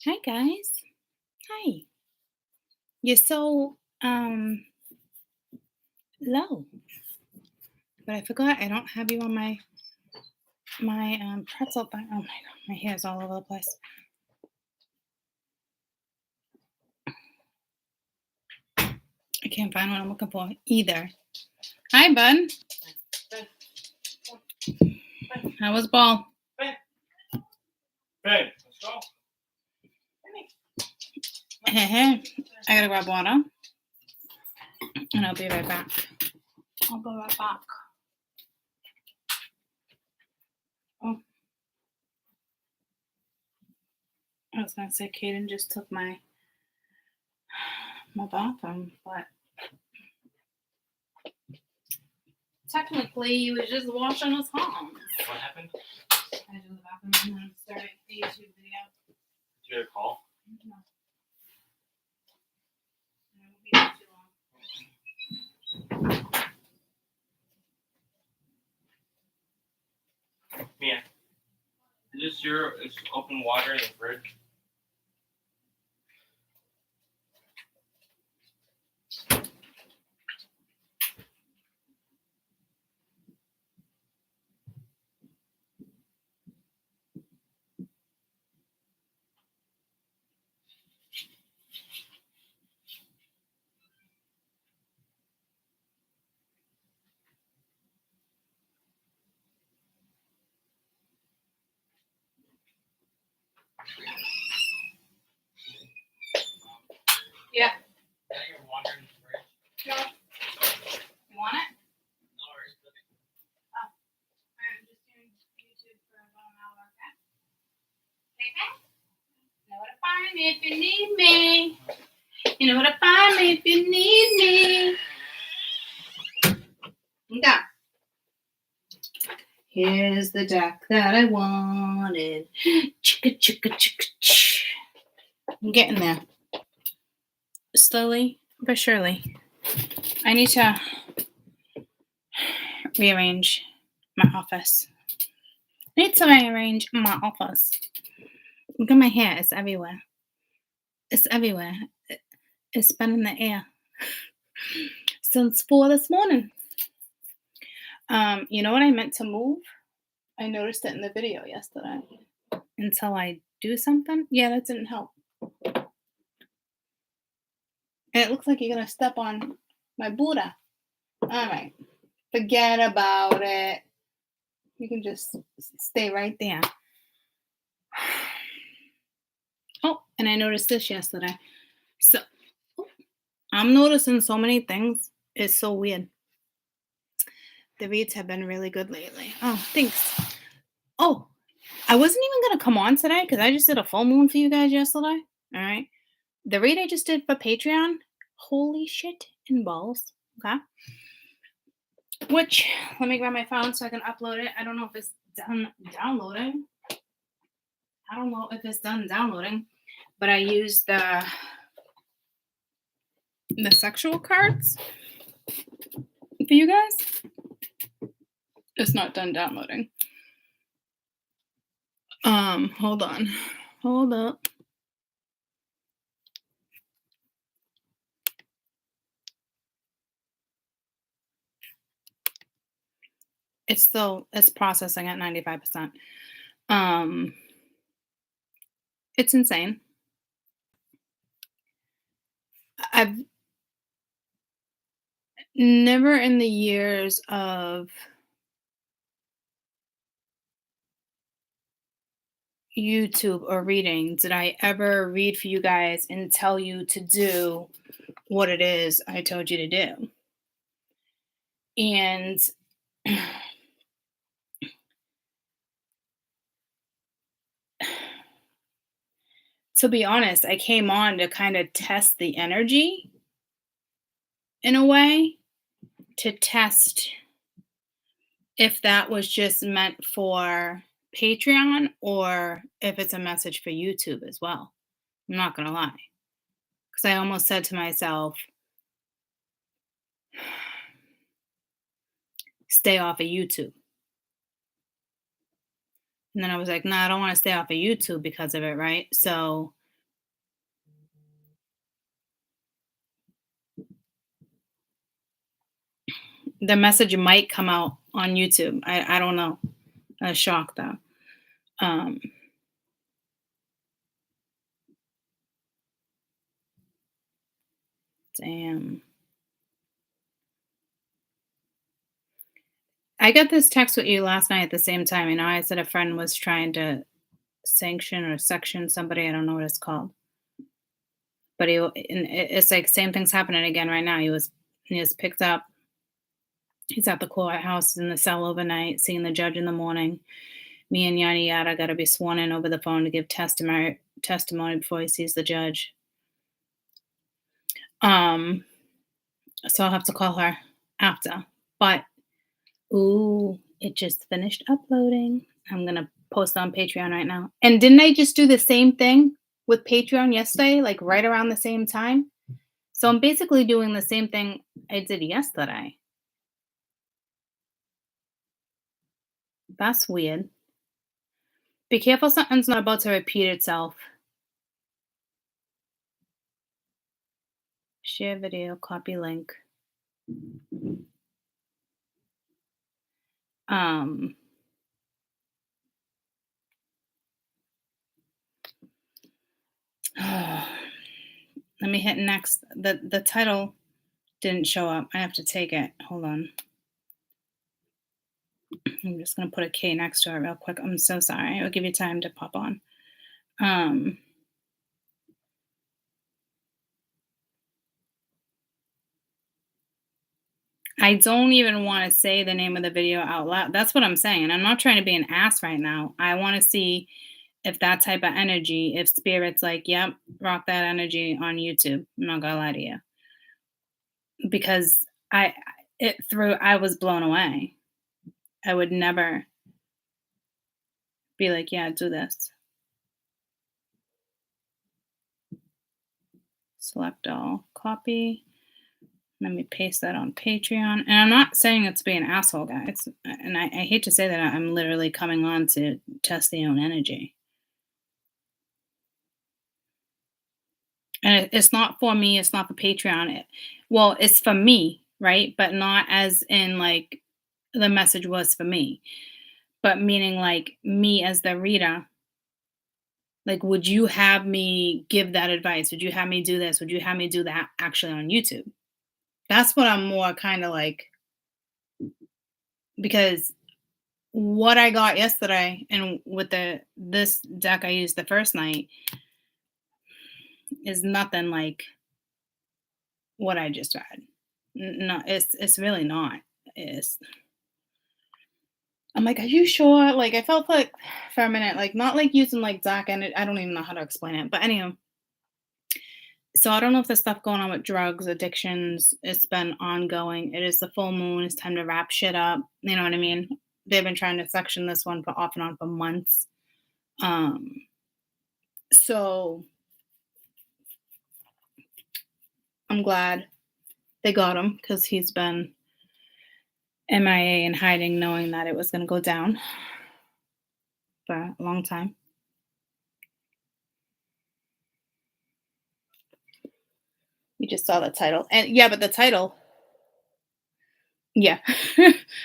Hi guys. Hi. You're so low. But I forgot I don't have you on my pretzel thing. Oh my god, my hair's all over the place. I can't find what I'm looking for either. Hi, bud. How was ball? Hey, let's go. Hey, I gotta grab water. And I'll be right back. I'll be right back. Oh. I was gonna say Kaden just took my bathroom, but technically he was just washing his hands. What happened? I did the bathroom and then started the YouTube video. Did you get a call? No. It won't be too long. Mia, is this your open water in the fridge? Yeah. Is that your water in the fridge? No. You want it? No worries. Oh. I'm just doing YouTube for about an hour, okay? Okay? You know where to find me if you need me. You know where to find me if you need me. Okay. Here's the deck that I wanted. Chicka, chicka, chicka, ch. I'm getting there. Slowly but surely. I need to rearrange my office. I need to rearrange my office. Look at my hair. It's everywhere. It's everywhere. It's been in the air since 4 this morning. You know what I meant to move? I noticed it in the video yesterday. Until I do something? Yeah, that didn't help. And it looks like you're going to step on my Buddha. All right. Forget about it. You can just stay right there. Oh, and I noticed this yesterday. So, I'm noticing so many things. It's so weird. The reads have been really good lately. Oh, thanks. Oh, I wasn't even going to come on today because I just did a full moon for you guys yesterday. All right. The read I just did for Patreon, holy shit and balls. Okay. Which, let me grab my phone so I can upload it. I don't know if it's done downloading. I don't know if it's done downloading, but I used the sexual cards for you guys. It's not done downloading. Hold on. Hold up. It's processing at 95%. It's insane. I've never in the years of YouTube or reading did I ever read for you guys and tell you to do what it is I told you to do. And to be honest, I came on to kind of test the energy in a way, to test if that was just meant for Patreon or if it's a message for YouTube as well. I'm not going to lie. Because I almost said to myself, stay off of YouTube. And then I was like, no, I don't want to stay off of YouTube because of it, right? So The message might come out on YouTube. I don't know. A shock though. Um, damn. I got this text with you last night at the same time. You know, I said a friend was trying to sanction or section somebody. I don't know what it's called. But it's like same thing's happening again right now. He was picked up. He's at the courthouse in the cell overnight, seeing the judge in the morning. Me and yada yada got to be sworn in over the phone to give testimony before he sees the judge. Um, so I'll have to call her after. But ooh, it just finished uploading. I'm gonna post on Patreon right now. And didn't I just do the same thing with Patreon yesterday, like right around the same time? So I'm basically doing the same thing I did yesterday. That's weird. Be careful something's not about to repeat itself. Share video, copy link. Um Let me hit next. The title didn't show up. I have to take it. Hold on. I'm just gonna put a K next to it real quick. I'm so sorry. I'll give you time to pop on. Um I don't even want to say the name of the video out loud. That's what I'm saying. I'm not trying to be an ass right now. I want to see if that type of energy, if spirit's like, yep, rock that energy on YouTube. I'm not gonna lie to you. Because I was blown away. I would never be like, yeah, do this. Select all, copy. Let me paste that on Patreon. And I'm not saying it to be an asshole, guys. And I hate to say that I'm literally coming on to test the own energy. And it's not for me. It's not for Patreon. Well, it's for me, right? But not as in like the message was for me, but meaning like me as the reader. Like, would you have me give that advice? Would you have me do this? Would you have me do that actually on YouTube? That's what I'm more kind of like, because what I got yesterday and with this deck I used the first night is nothing like what I just read. No, it's really not. It's I'm like, are you sure? Like I felt like for a minute, like not like using like Zach and I don't even know how to explain it. But anyhow, so I don't know if there's stuff going on with drugs, addictions. It's been ongoing. It is the full moon. It's time to wrap shit up. You know what I mean? They've been trying to section this one for off and on for months. Um, so I'm glad they got him because he's been MIA and hiding, knowing that it was going to go down for a long time. You just saw the title. And yeah, but the title, yeah,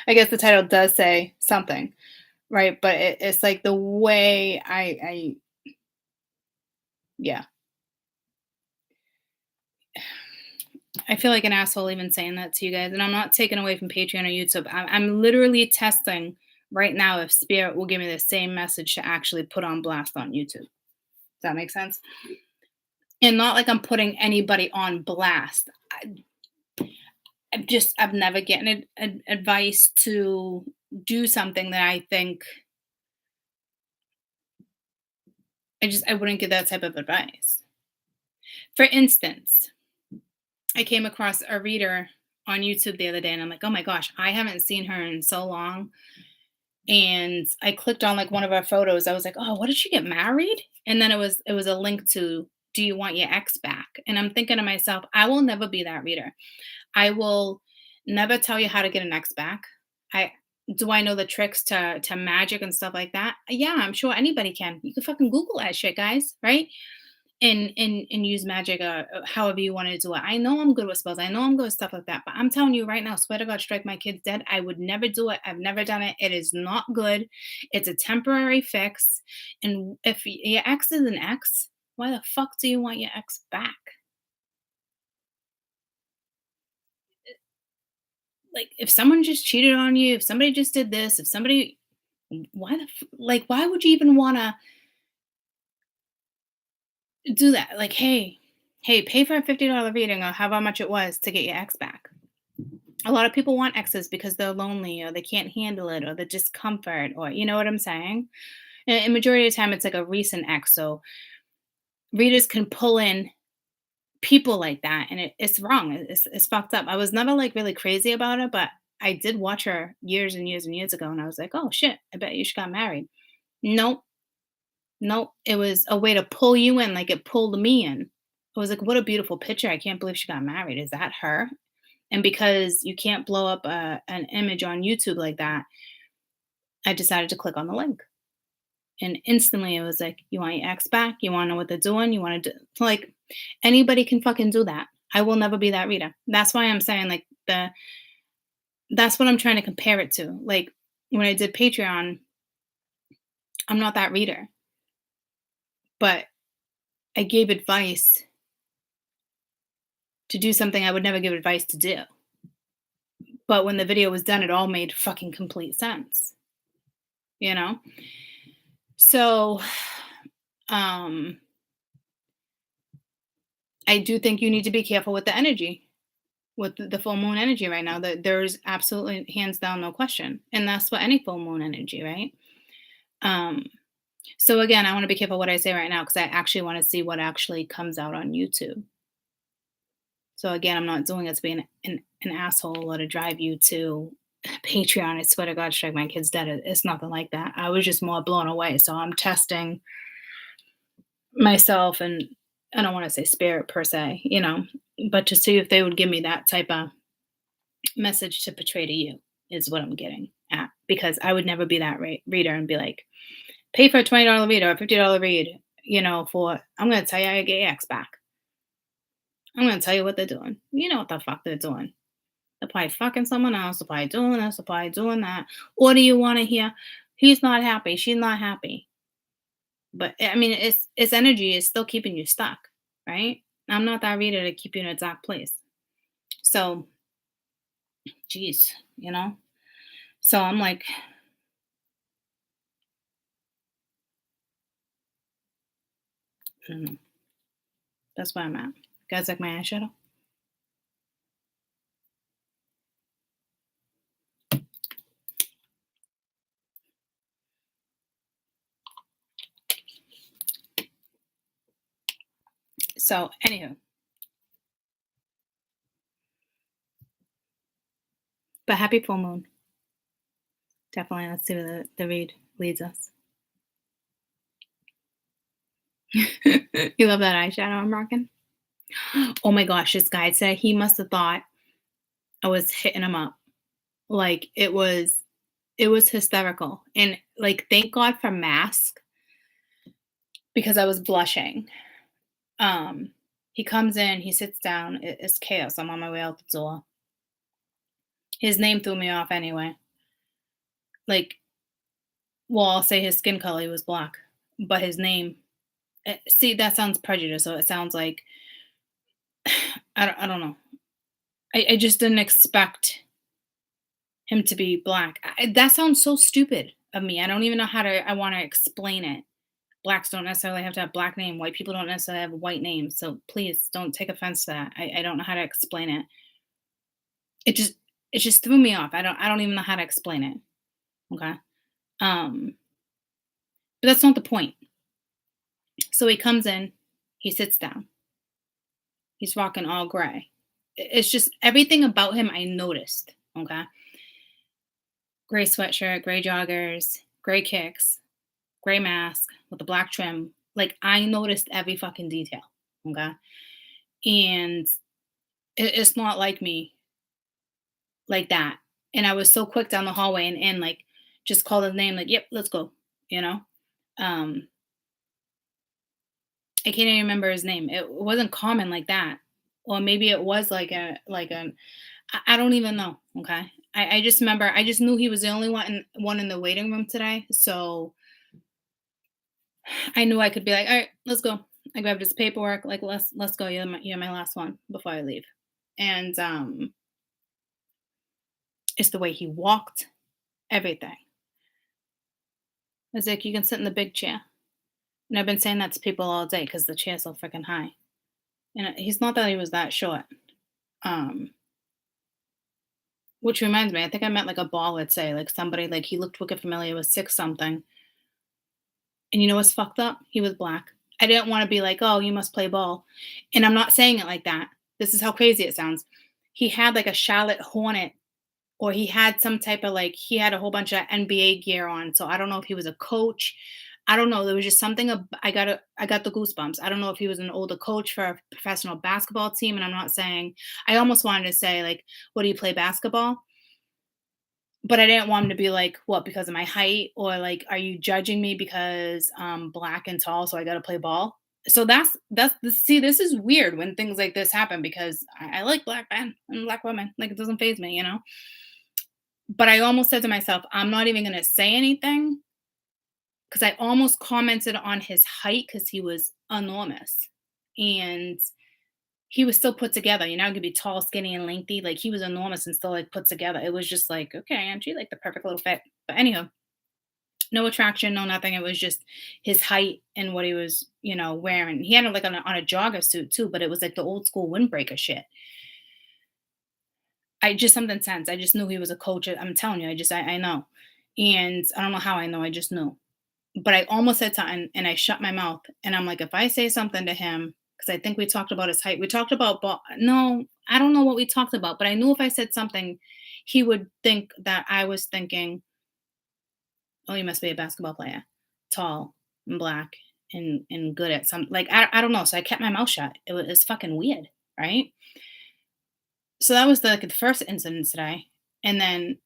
I guess the title does say something, right? But it's like the way yeah, I feel like an asshole even saying that to you guys. And I'm not taking away from Patreon or YouTube. I'm literally testing right now if Spirit will give me the same message to actually put on blast on YouTube. Does that make sense? And not like I'm putting anybody on blast. I've never gotten advice to do something that I think I wouldn't give that type of advice. For instance, I came across a reader on YouTube the other day and I'm like, oh my gosh, I haven't seen her in so long. And I clicked on like one of our photos. I was like, oh, what did she get married? And then it was a link to, do you want your ex back? And I'm thinking to myself, I will never be that reader. I will never tell you how to get an ex back. I know the tricks to magic and stuff like that? Yeah, I'm sure anybody can. You can fucking Google that shit, guys, right? and use magic, however you want to do it. I know I'm good with spells. I know I'm good with stuff like that. But I'm telling you right now, swear to God, strike my kids dead. I would never do it. I've never done it. It is not good. It's a temporary fix. And if your ex is an ex, why the fuck do you want your ex back? Like, if someone just cheated on you, if somebody just did this, if somebody, like, why would you even want to do that? Like, hey, pay for a $50 reading or however much it was to get your ex back. A lot of people want exes because they're lonely or they can't handle it or the discomfort, or you know what I'm saying? And majority of the time it's like a recent ex. So readers can pull in people like that, and it's wrong. It's fucked up. I was never like really crazy about it, but I did watch her years and years and years ago, and I was like, oh shit, I bet you she got married. Nope, nope. It was a way to pull you in, like it pulled me in. I was like, what a beautiful picture. I can't believe she got married. Is that her? And because you can't blow up an image on YouTube like that, I decided to click on the link. And instantly it was like, you want your ex back? You want to know what they're doing? You want to do, like, anybody can fucking do that. I will never be that reader. That's why I'm saying, like, that's what I'm trying to compare it to. Like, when I did Patreon, I'm not that reader, but I gave advice to do something I would never give advice to do. But when the video was done, it all made fucking complete sense, you know? So, um, I do think you need to be careful with the energy, with the full moon energy right now. That there's absolutely hands down no question, and that's what any full moon energy, right? Um, so again, I want to be careful what I say right now because I actually want to see what actually comes out on YouTube. So again, I'm not doing it to be an asshole or to drive you to Patreon. I swear to God, strike my kids dead. It's nothing like that. I was just more blown away. So I'm testing myself, and I don't want to say spirit per se, but to see if they would give me that type of message to portray to you is what I'm getting at. Because I would never be that reader and be like, pay for a $20 read or a $50 read, for, I'm going to tell you how to get your ex back. I'm going to tell you what they're doing. You know what the fuck they're doing. They're probably fucking someone else. They're probably doing this. They're probably doing that. Or do you want to hear, he's not happy. She's not happy. But I mean, it's energy is still keeping you stuck, right? I'm not that reader to keep you in a dark place. So, geez, So I'm like, I don't know. That's where I'm at. Guys, like my eyeshadow? So, anywho. But happy full moon. Definitely. Let's see where the read leads us. You love that eyeshadow I'm rocking? Oh my gosh, this guy said he must have thought I was hitting him up. Like it was hysterical. And like, thank God for mask because I was blushing. He comes in, he sits down, it's chaos. I'm on my way out the door. His name threw me off anyway. Like, well, I'll say his skin color, he was black, but his name, see, that sounds prejudiced. So it sounds like, I don't know. I just didn't expect him to be black. That sounds so stupid of me. I don't even know I want to explain it. Blacks don't necessarily have to have black name. White people don't necessarily have a white name. So please don't take offense to that. I don't know how to explain it. It just threw me off. I don't even know how to explain it. Okay. But that's not the point. So he comes in, he sits down. He's rocking all gray. It's just everything about him I noticed. Okay. Gray sweatshirt, gray joggers, gray kicks, gray mask with the black trim. Like, I noticed every fucking detail. Okay. And it's not like me like that. And I was so quick down the hallway and like just called his name, like, yep, let's go, you know? Um, I can't even remember his name. It wasn't common like that. Or maybe it was like an I don't even know. Okay. I just remember I just knew he was the only one in the waiting room today. So I knew I could be like, all right, let's go. I grabbed his paperwork, like let's go. You're my last one before I leave. And it's the way he walked, everything. It's like you can sit in the big chair. And I've been saying that to people all day because the chair's so freaking high. And he's not that he was that short. Um, which reminds me, I think I met like a ball, let's say, like somebody like he looked wicked familiar, was 6 something. And you know what's fucked up? He was black. I didn't want to be like, oh, you must play ball. And I'm not saying it like that. This is how crazy it sounds. He had like a Charlotte Hornet, or he had some type of like, he had a whole bunch of NBA gear on. So I don't know if he was a coach. I don't know. There was just something. I got the goosebumps. I don't know if he was an older coach for a professional basketball team. And I'm not saying, I almost wanted to say, like, what do you play basketball? But I didn't want him to be like, "What, because of my height?" Or like, "Are you judging me because I'm black and tall, so I gotta play ball?" So that's the see, this is weird when things like this happen because I like black men and black women. Like, it doesn't phase me, you know? But I almost said to myself, "I'm not even gonna say anything," because I almost commented on his height because he was enormous. And he was still put together, you know, he could be tall, skinny, and lengthy. Like, he was enormous and still, like, put together. It was just like, "Okay, Angie, like, the perfect little fit." But anyhow, no attraction, no nothing. It was just his height and what he was, wearing. He had it, like, on a jogger suit too, but it was, like, the old school windbreaker shit. I just something sense. I just knew he was a coach. I'm telling you, I know. And I don't know how I know, I just knew. But I almost said something and I shut my mouth, and I'm like, if I say something to him, because I think we talked about his height. We talked about no, I don't know what we talked about, but I knew if I said something, he would think that I was thinking, "Oh, you must be a basketball player, tall and black and good at some like I don't know." So I kept my mouth shut. It's fucking weird, right? So that was the first incident today, and then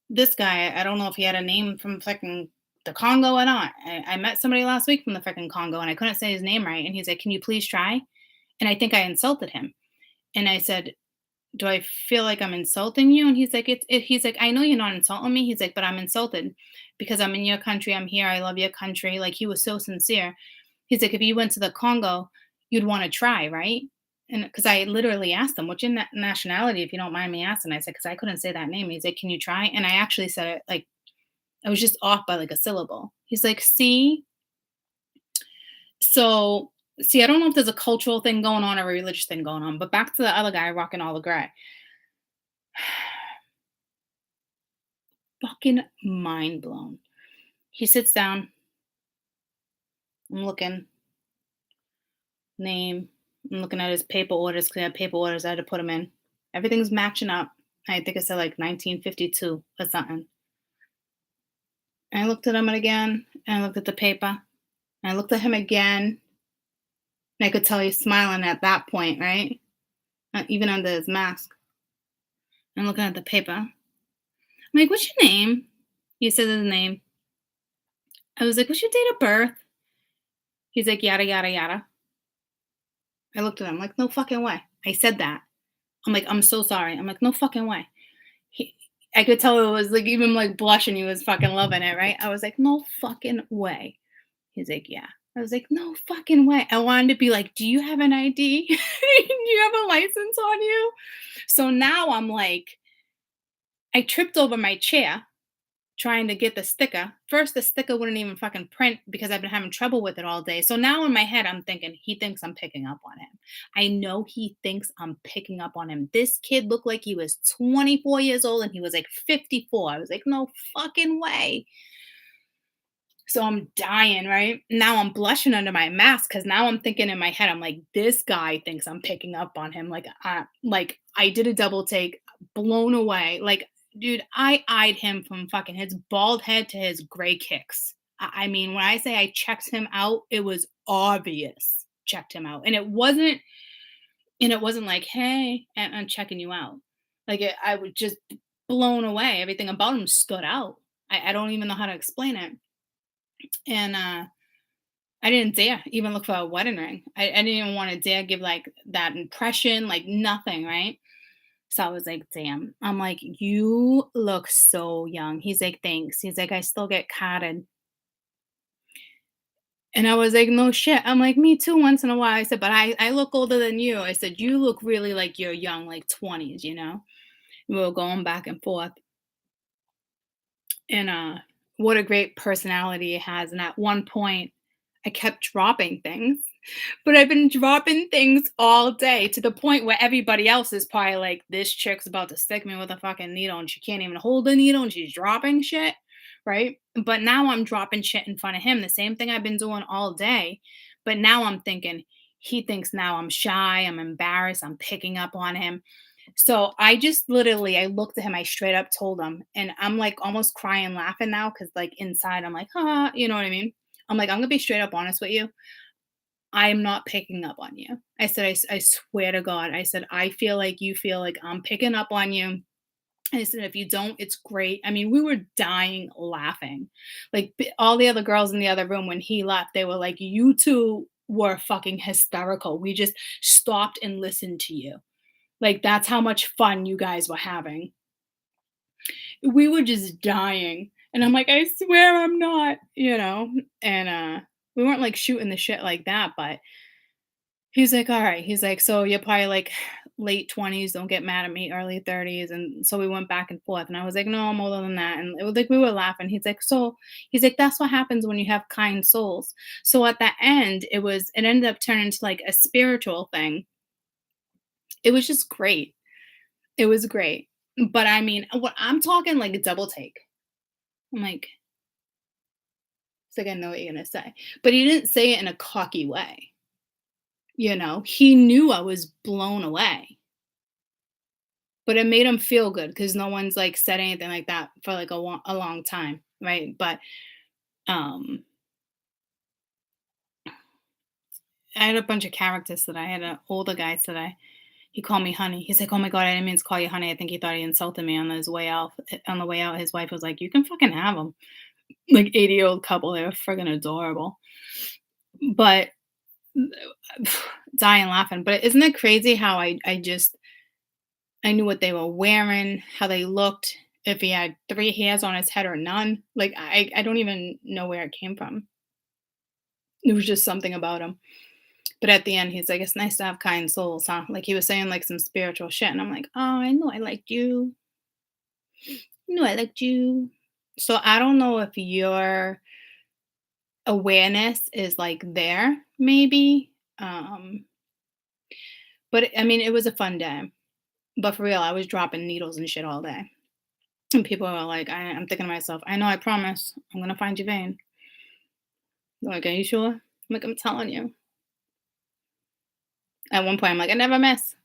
this guy, I don't know if he had a name from fucking the Congo or not. I met somebody last week from the freaking Congo and I couldn't say his name right. And he's like, "Can you please try?" And I think I insulted him. And I said, "Do I feel like I'm insulting you?" And he's like, he's like, "I know you're not insulting me." He's like, "But I'm insulted because I'm in your country. I'm here. I love your country." Like, he was so sincere. He's like, "If you went to the Congo, you'd want to try, right?" And because I literally asked him, "What's your nationality, if you don't mind me asking?" I said, because I couldn't say that name. He's like, "Can you try?" And I actually said it like I was just off by like a syllable. He's like, "See?" So, see, I don't know if there's a cultural thing going on or a religious thing going on, but back to the other guy rocking all the gray. Fucking mind blown. He sits down. I'm looking, name. I'm looking at his paper orders because he had paper orders. I had to put them in. Everything's matching up. I think it said like 1952 or something. And I looked at him again, and I looked at the paper, and I looked at him again, and I could tell he's smiling at that point, right? Even under his mask. I'm looking at the paper. I'm like, "What's your name?" He says his name. I was like, "What's your date of birth?" He's like, "Yada, yada, yada." I looked at him like, "No fucking way." I said that. I'm like, "I'm so sorry." I'm like, "No fucking way." He, I could tell it was like even like blushing. He was fucking loving it, right? I was like, "No fucking way." He's like, "Yeah." I was like, "No fucking way." I wanted to be like, "Do you have an ID? Do you have a license on you?" So now I'm like, I tripped over my chair trying to get the sticker. First, the sticker wouldn't even fucking print because I've been having trouble with it all day. So now in my head, I'm thinking, he thinks I'm picking up on him. I know he thinks I'm picking up on him. This kid looked like he was 24 years old and he was like 54. I was like, "No fucking way." So I'm dying, right? Now I'm blushing under my mask because now I'm thinking in my head, I'm like, this guy thinks I'm picking up on him. Like I did a double take, blown away. Like, dude, I eyed him from fucking his bald head to his gray kicks. I mean, when I say I checked him out, it was obvious. Checked him out, and it wasn't like, "Hey, I'm checking you out." I was just blown away. Everything about him stood out. I don't even know how to explain it. And I didn't dare even look for a wedding ring. I didn't even want to dare give like that impression, like nothing, right? So I was like, damn. I'm like, you look so young. He's like, thanks. He's like, I still get carded. And I was like, no shit. I'm like, me too, once in a while. I said, but I look older than you. I said, you look really like you're young, like 20s, you know? We were going back and forth. And what a great personality he has. And at one point, I kept dropping things. But I've been dropping things all day to the point where everybody else is probably like, this chick's about to stick me with a fucking needle and she can't even hold the needle and she's dropping shit. Right. But now I'm dropping shit in front of him. The same thing I've been doing all day. But now I'm thinking, he thinks now I'm shy, I'm embarrassed, I'm picking up on him. So I just literally, I looked at him, I straight up told him, and I'm like almost crying, laughing now because like inside I'm like, you know what I mean? I'm like, I'm gonna be straight up honest with you. I am not picking up on you. I said, I swear to God. I said, I feel like you feel like I'm picking up on you. I said, if you don't, it's great. I mean, we were dying laughing. Like all the other girls in the other room, when he left, they were like, you two were fucking hysterical. We just stopped and listened to you. Like, that's how much fun you guys were having. We were just dying. And I'm like, I swear I'm not, you know? And we weren't like shooting the shit like that, but he's like, "All right." He's like, "So you're probably like late 20s, don't get mad at me, early 30s." And so we went back and forth. And I was like, "No, I'm older than that." And it was like we were laughing. He's like, "That's what happens when you have kind souls." So at the end, it ended up turning into like a spiritual thing. It was just great. It was great. But I mean, what I'm talking like a double take. I'm like, it's like I know what you're gonna say. But he didn't say it in a cocky way. You know, he knew I was blown away. But it made him feel good because no one's, like, said anything like that for, like, a long time, right? But, um, I had a bunch of characters today. I had an older guy today. He called me honey. He's like, "Oh my god, I didn't mean to call you honey. I think he thought he insulted me on his way out." On the way out, his wife was like, "You can fucking have him." Like, 80-year-old couple, they were friggin' adorable. But dying laughing. But isn't it crazy how I knew what they were wearing, how they looked, if he had 3 hairs on his head or none. Like, I don't even know where it came from. It was just something about him. But at the end, he's like, "It's nice to have kind souls, huh?" Like, he was saying, like, some spiritual shit, and I'm like, "Oh, I know I liked you. I knew I liked you." So, I don't know if your awareness is, like, there, maybe, but, I mean, it was a fun day. But for real, I was dropping needles and shit all day. And people are like, I'm thinking to myself, I know, I promise, I'm gonna find your vein. They're like, are you sure? I'm like, I'm telling you. At one point, I'm like, I never miss.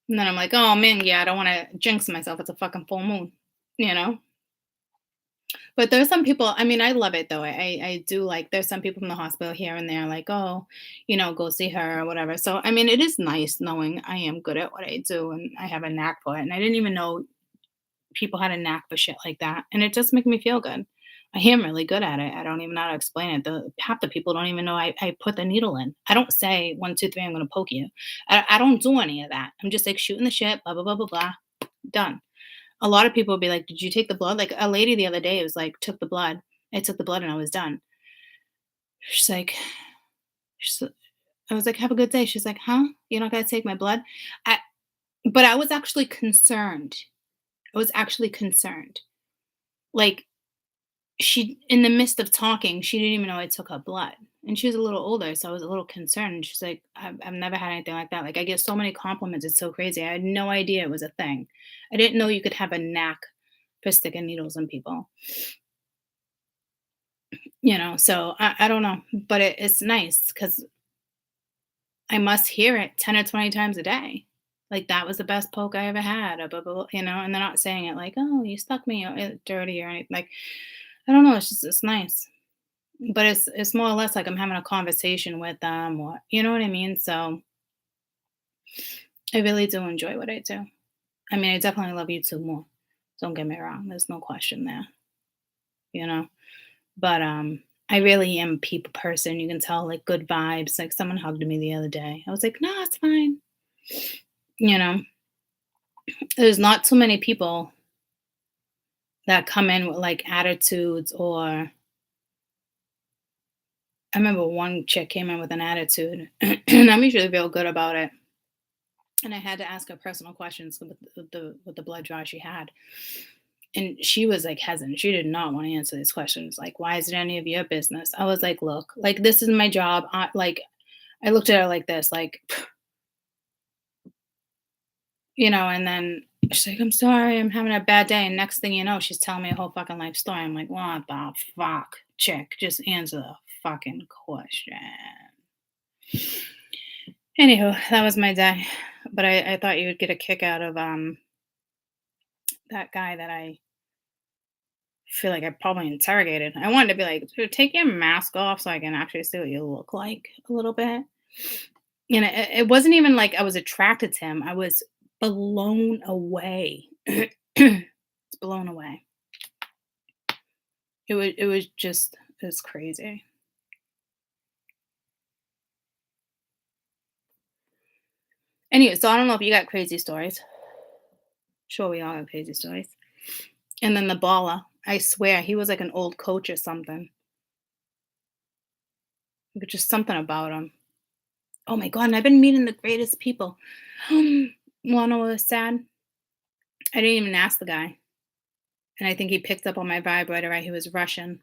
And then I'm like, oh man, yeah, I don't want to jinx myself. It's a fucking full moon, you know. But there's some people. I mean, I love it though. I do like. There's some people from the hospital here and there, like, oh, go see her or whatever. So I mean, it is nice knowing I am good at what I do and I have a knack for it. And I didn't even know people had a knack for shit like that, and it just makes me feel good. I am really good at it. I don't even know how to explain it. The half the people don't even know I put the needle in. I don't say 1, 2, 3. I'm gonna poke you. I don't do any of that. I'm just like shooting the shit. Blah blah blah blah blah. Done. A lot of people will be like, "Did you take the blood?" Like a lady the other day was like, "Took the blood." I took the blood and I was done. She's like, she's, I was like, "Have a good day." She's like, "Huh? You're not gonna take my blood?" I, but I was actually concerned. I was actually concerned. Like, she in the midst of talking, she didn't even know I took her blood, and she was a little older, so I was a little concerned, and she's like, I've never had anything like that, like, I get so many compliments, it's so crazy, I had no idea it was a thing. I didn't know you could have a knack for sticking needles in people, so I don't know, but it's nice because I must hear it 10 or 20 times a day, like, "That was the best poke I ever had," or blah, blah, blah, and they're not saying it like, "Oh, you stuck me, dirty," or anything, like, I don't know, it's nice. But it's more or less like I'm having a conversation with them or you know what I mean? So I really do enjoy what I do. I mean, I definitely love you too more. Don't get me wrong. There's no question there, you know. But I really am a people person. You can tell, like, good vibes. Like, someone hugged me the other day. I was like, no, it's fine. You know, there's not too many people that come in with like attitudes or I remember one chick came in with an attitude and I'm usually real good about it. And I had to ask her personal questions with the blood draw she had. And she was like hesitant. She did not want to answer these questions. Like, why is it any of your business? I was like, look, like this is my job. I looked at her like this, like, and then she's like, I'm sorry, I'm having a bad day. And next thing you know, she's telling me a whole fucking life story. I'm like, what the fuck? Chick, just answer the fucking question. Anywho, that was my day. But I thought you would get a kick out of that guy that I feel like I probably interrogated. I wanted to be like, "Dude, take your mask off so I can actually see what you look like a little bit." It wasn't even like I was attracted to him. I was blown away. Blown away. It was just it's crazy. Anyway, so I don't know if you got crazy stories. Sure, we all have crazy stories. And then the baller, I swear, he was like an old coach or something. But just something about him. Oh my god, and I've been meeting the greatest people. Wanna know what was sad? I didn't even ask the guy. And I think he picked up on my vibe right away. He was Russian.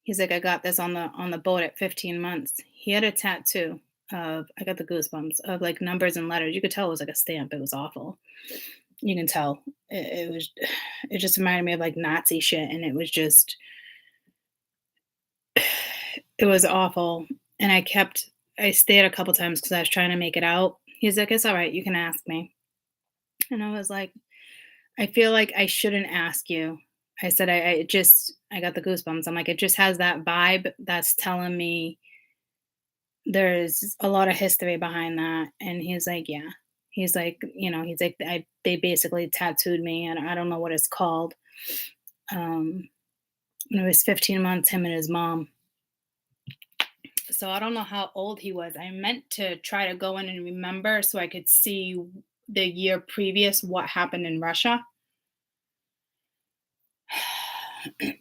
He's like, I got this on the boat at 15 months. He had a tattoo of I got the goosebumps of like numbers and letters. You could tell it was like a stamp. It was awful. You can tell. It was it just reminded me of like Nazi shit and it was just it was awful. And I stayed a couple times because I was trying to make it out. He's like, it's all right, you can ask me. And I was like, I feel like I shouldn't ask you. I said, I got the goosebumps. I'm like, it just has that vibe that's telling me there's a lot of history behind that. And he's like, yeah. He's like, they basically tattooed me and I don't know what it's called. Um, when it was 15 months, him and his mom. So I don't know how old he was. I meant to try to go in and remember so I could see the year previous what happened in Russia.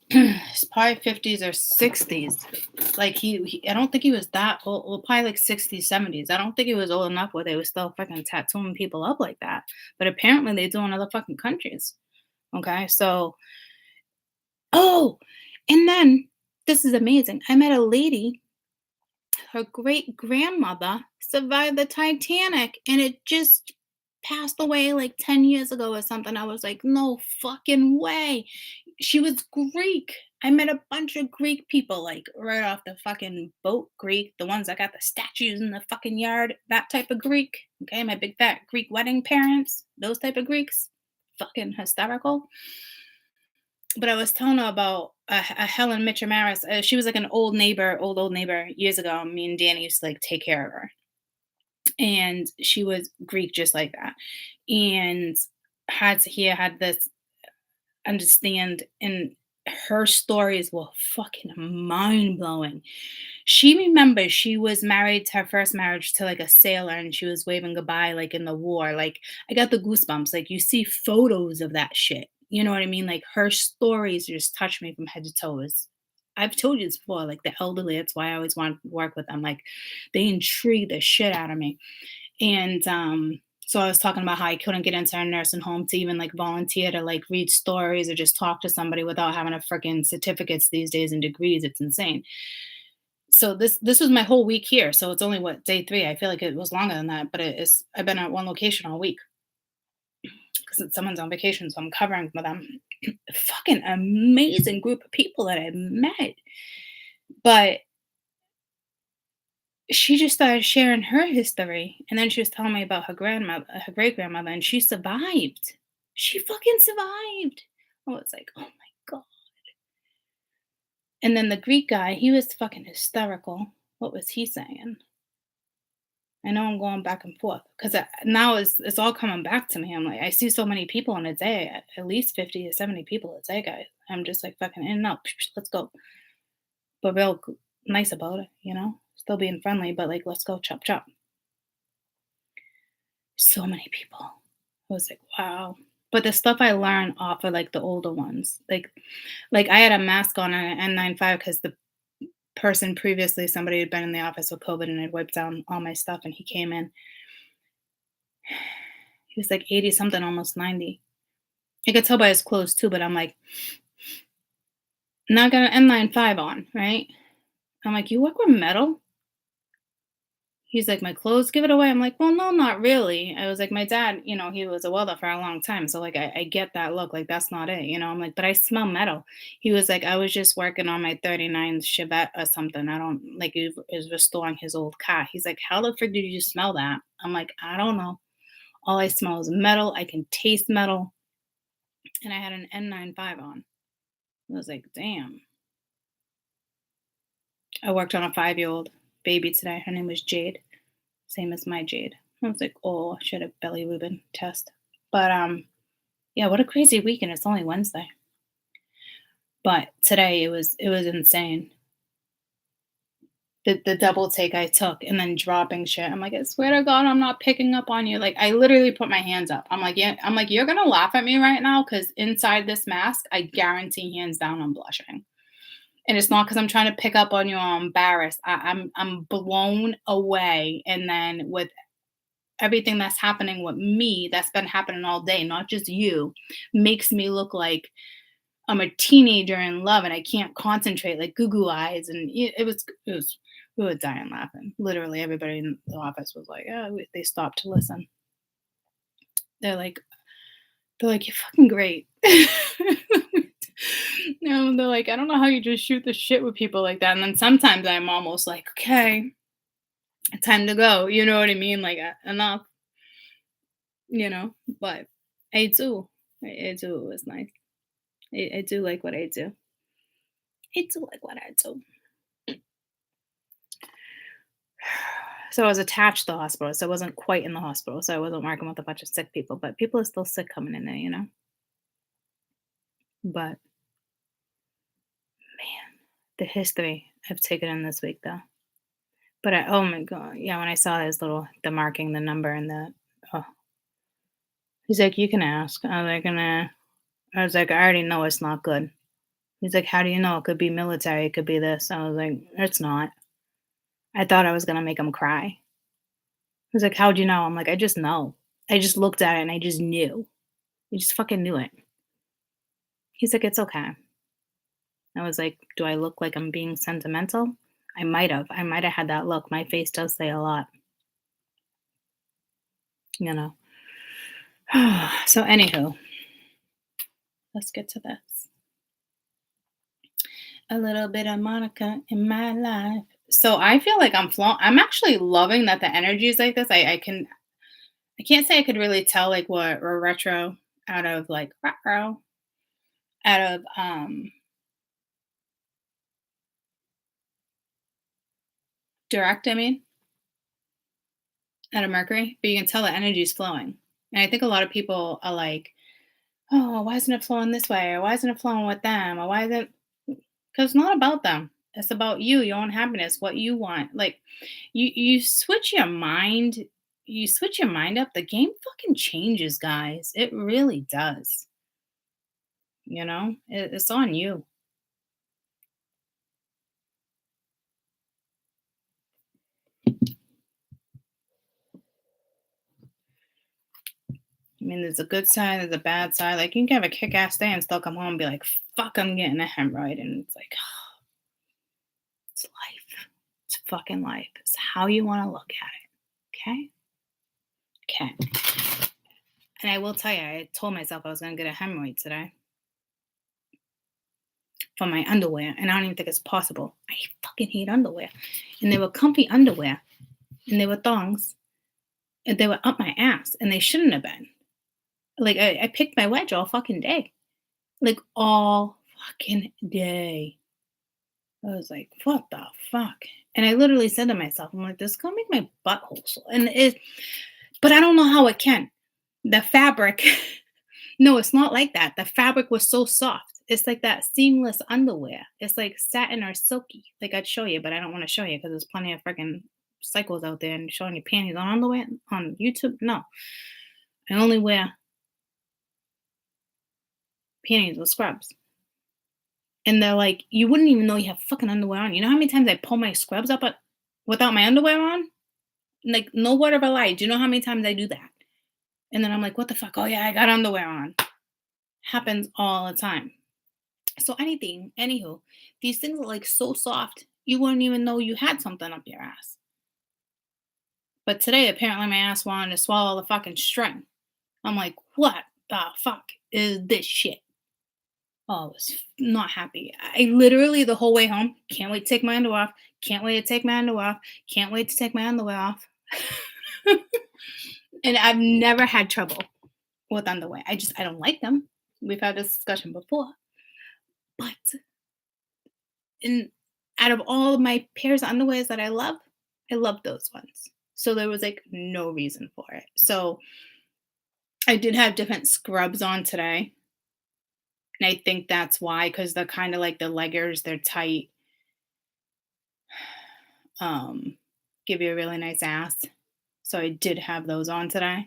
It's probably 50s or 60s. Like I don't think he was that old. Well, probably like 60s, 70s. I don't think he was old enough where they were still fucking tattooing people up like that. But apparently they do in other fucking countries. Okay, so oh, and then this is amazing. I met a lady. Her great grandmother survived the Titanic, and it just passed away like 10 years ago or something. I was like, no fucking way. She was Greek. I met a bunch of Greek people, like right off the fucking boat Greek, the ones that got the statues in the fucking yard, that type of Greek. Okay, my big fat Greek wedding parents, those type of Greeks. Fucking hysterical. But I was telling her about a Helen Mitchell-Maris. She was like an old neighbor years ago. Me and Danny used to like take care of her, and she was Greek just like that, and had this understand and her stories were fucking mind blowing. She remembers she was married to her first marriage to like a sailor and she was waving goodbye like in the war. Like I got the goosebumps. Like you see photos of that shit. You know what I mean? Like her stories just touch me from head to toe. I've told you this before, like the elderly, that's why I always want to work with them. Like they intrigue the shit out of me. And so I was talking about how I couldn't get into a nursing home to even like volunteer to like read stories or just talk to somebody without having a freaking certificates these days and degrees. It's insane. So this was my whole week here. So it's only what day 3. I feel like it was longer than that, but I've been at one location all week because someone's on vacation, so I'm covering for them. Fucking amazing group of people that I met, but she just started sharing her history, and then she was telling me about her grandmother, her great grandmother, and she survived. She fucking survived. I was like, oh my god. And then the Greek guy, he was fucking hysterical. What was he saying? I know I'm going back and forth because now it's all coming back to me. I'm like, I see so many people in a day, at least 50 to 70 people a day, guys. I'm just like fucking in and out. Let's go. But real nice about it, you know? Still being friendly, but like, let's go chop chop. So many people. I was like, wow. But the stuff I learned off of like the older ones, like I had a mask on and an N95 because the person previously, somebody had been in the office with COVID and had wiped down all my stuff, and he came in. He was like 80 something, almost 90. I could tell by his clothes too, but I'm like, not got an N95 on, right? I'm like, you work with metal? He's like, my clothes give it away. I'm like, well, no, not really. I was like, my dad, he was a welder for a long time. So like I get that look. Like that's not it. I'm like, but I smell metal. He was like, I was just working on my 39 Chevette or something. I don't like he was restoring his old car. He's like, how the frick did you smell that? I'm like, I don't know. All I smell is metal. I can taste metal. And I had an N95 on. I was like, damn. I worked on a 5-year-old baby today. Her name was Jade, same as my Jade. I was like, oh, I should have belly ribbon test. But yeah, what a crazy weekend. It's only Wednesday. But today it was insane. The double take I took and then dropping shit. I'm like, I swear to God, I'm not picking up on you. Like I literally put my hands up. I'm like, yeah, you're gonna laugh at me right now because inside this mask, I guarantee hands down I'm blushing. And it's not because I'm trying to pick up on you or I'm embarrassed. I'm blown away. And then with everything that's happening with me, that's been happening all day, not just you, makes me look like I'm a teenager in love and I can't concentrate, like goo eyes. And we were dying laughing. Literally everybody in the office was like, oh, they stopped to listen. They're like, you're fucking great. No, they're like, I don't know how you just shoot the shit with people like that. And then sometimes I'm almost like, okay, time to go. You know what I mean? Like enough, but I do. I do. It was nice. I do like what I do. I do like what I do. So I was attached to the hospital. So I wasn't quite in the hospital. So I wasn't working with a bunch of sick people, but people are still sick coming in there. But man, the history I've taken in this week though. But oh my God, yeah, when I saw the marking, the number, and oh, he's like, you can ask. I was like, I was like, I already know it's not good. He's like, how do you know? It could be military. It could be this. I was like, it's not. I thought I was gonna make him cry. He's like, how'd you know? I'm like, I just know. I just looked at it and I just knew. I just fucking knew it. He's like, it's okay. I was like, do I look like I'm being sentimental? I might have. I might have had that look. My face does say a lot. So anywho, let's get to this. A little bit of Monica in my life. So I feel like I'm actually loving that the energy is like this. I can't say I could really tell like what or retro out of like retro out of direct, I mean, out of Mercury, but you can tell the energy is flowing. And I think a lot of people are like, oh, why isn't it flowing this way? Or why isn't it flowing with them? Or why is it? Because it's not about them. It's about you, your own happiness, what you want. Like you switch your mind, up, the game fucking changes, guys. It really does. It's on you. I mean, there's a good side, there's a bad side. Like you can have a kick-ass day and still come home and be like, fuck, I'm getting a hemorrhoid. And it's like, oh, it's life. It's fucking life. It's how you want to look at it. Okay? And I will tell you, I told myself I was going to get a hemorrhoid today from my underwear. And I don't even think it's possible. I fucking hate underwear. And they were comfy underwear. And they were thongs. And they were up my ass. And they shouldn't have been. Like, I picked my wedge all fucking day. Like, all fucking day. I was like, what the fuck? And I literally said to myself, I'm like, this is going to make my butthole sore. But I don't know how it can. The fabric, no, it's not like that. The fabric was so soft. It's like that seamless underwear. It's like satin or silky. Like I'd show you, but I don't want to show you because there's plenty of freaking cycles out there and showing you panties on underwear on YouTube. No, I only wear panties with scrubs. And they're like, you wouldn't even know you have fucking underwear on. You know how many times I pull my scrubs up without my underwear on? Like, no word of a lie. Do you know how many times I do that? And then I'm like, what the fuck? Oh, yeah, I got underwear on. Happens all the time. So anywho, these things are like so soft, you wouldn't even know you had something up your ass. But today, apparently, my ass wanted to swallow the fucking string. I'm like, what the fuck is this shit? Oh, I was not happy. I literally, the whole way home, can't wait to take my underwear off. Can't wait to take my underwear off. Can't wait to take my underwear off. And I've never had trouble with underwear. I don't like them. We've had this discussion before. But out of all of my pairs of underwears that I love those ones. So there was like no reason for it. So I did have different scrubs on today. And I think that's why, because they're kind of like the leggers, they're tight. Give you a really nice ass. So I did have those on today.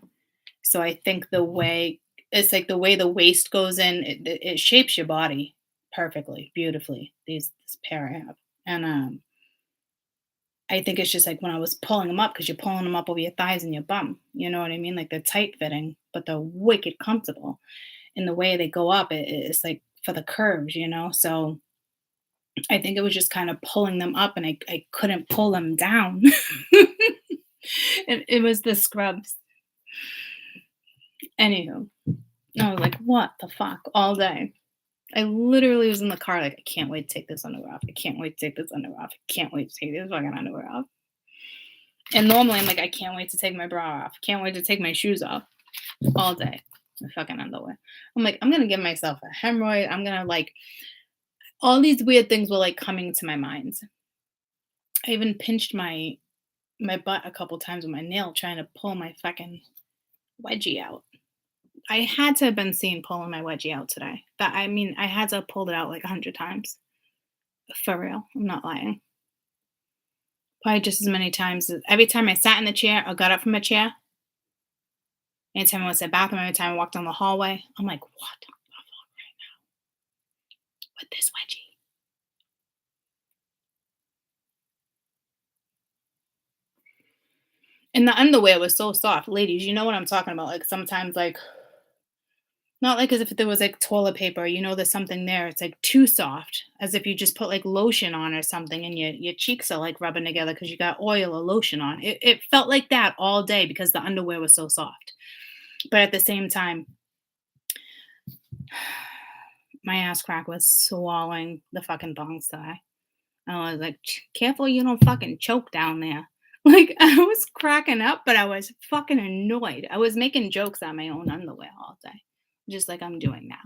So I think the way the waist goes in, it shapes your body perfectly, beautifully. This pair I have. And I think it's just like when I was pulling them up, because you're pulling them up over your thighs and your bum. You know what I mean? Like they're tight fitting, but they're wicked comfortable. And the way they go up, it's like for the curves, you know? So I think it was just kind of pulling them up, and I couldn't pull them down. It was the scrubs. Anywho, I was like, what the fuck? All day. I literally was in the car like, I can't wait to take this underwear off. I can't wait to take this underwear off. I can't wait to take this fucking underwear off. And normally I'm like, I can't wait to take my bra off. Can't wait to take my shoes off. All day. My fucking underwear. I'm like, I'm going to give myself a hemorrhoid. I'm going to like, all these weird things were like coming to my mind. I even pinched my butt a couple times with my nail trying to pull my fucking wedgie out. I had to have been seen pulling my wedgie out today. I had to have pulled it out like 100 times. For real. I'm not lying. Probably just as many times. Every time I sat in the chair or got up from a chair, anytime I went to the bathroom, every time I walked down the hallway, I'm like, what the fuck right now? With this wedgie. And the underwear was so soft. Ladies, you know what I'm talking about. Like sometimes like, not like as if there was like toilet paper, you know, there's something there. It's like too soft, as if you just put like lotion on or something and your cheeks are like rubbing together because you got oil or lotion on. It felt like that all day because the underwear was so soft. But at the same time, my ass crack was swallowing the fucking thongs today. I was like, careful you don't fucking choke down there. Like I was cracking up, but I was fucking annoyed. I was making jokes on my own underwear all day, just like I'm doing now.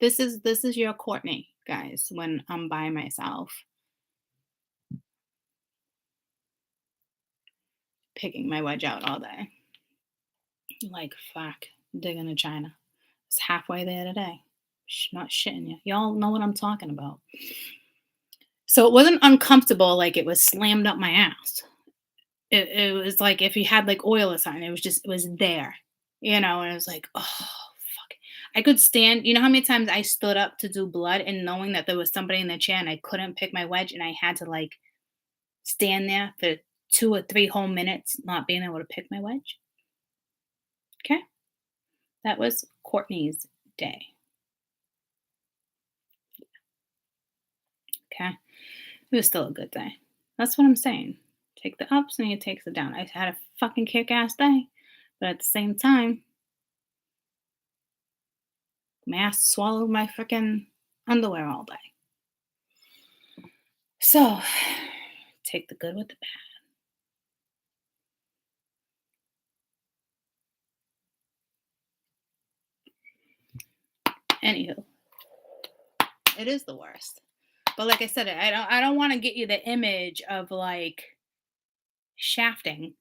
This is your Courtney, guys, when I'm by myself. Picking my wedge out all day. Like, fuck, digging a China. It's halfway there today. Not shitting you. Y'all know what I'm talking about. So it wasn't uncomfortable like it was slammed up my ass. It was like if you had like oil or something, it was there. You know, and it was like, oh, fuck. I could stand, you know how many times I stood up to do blood and knowing that there was somebody in the chair and I couldn't pick my wedge and I had to like stand there for 2 or 3 whole minutes not being able to pick my wedge? Okay. That was Courtney's day. Okay. It was still a good day. That's what I'm saying. Take the ups and you take the down. I had a fucking kick-ass day, but at the same time, my ass swallowed my freaking underwear all day. So, take the good with the bad. Anywho, it is the worst. But like I said, I don't want to get you the image of like shafting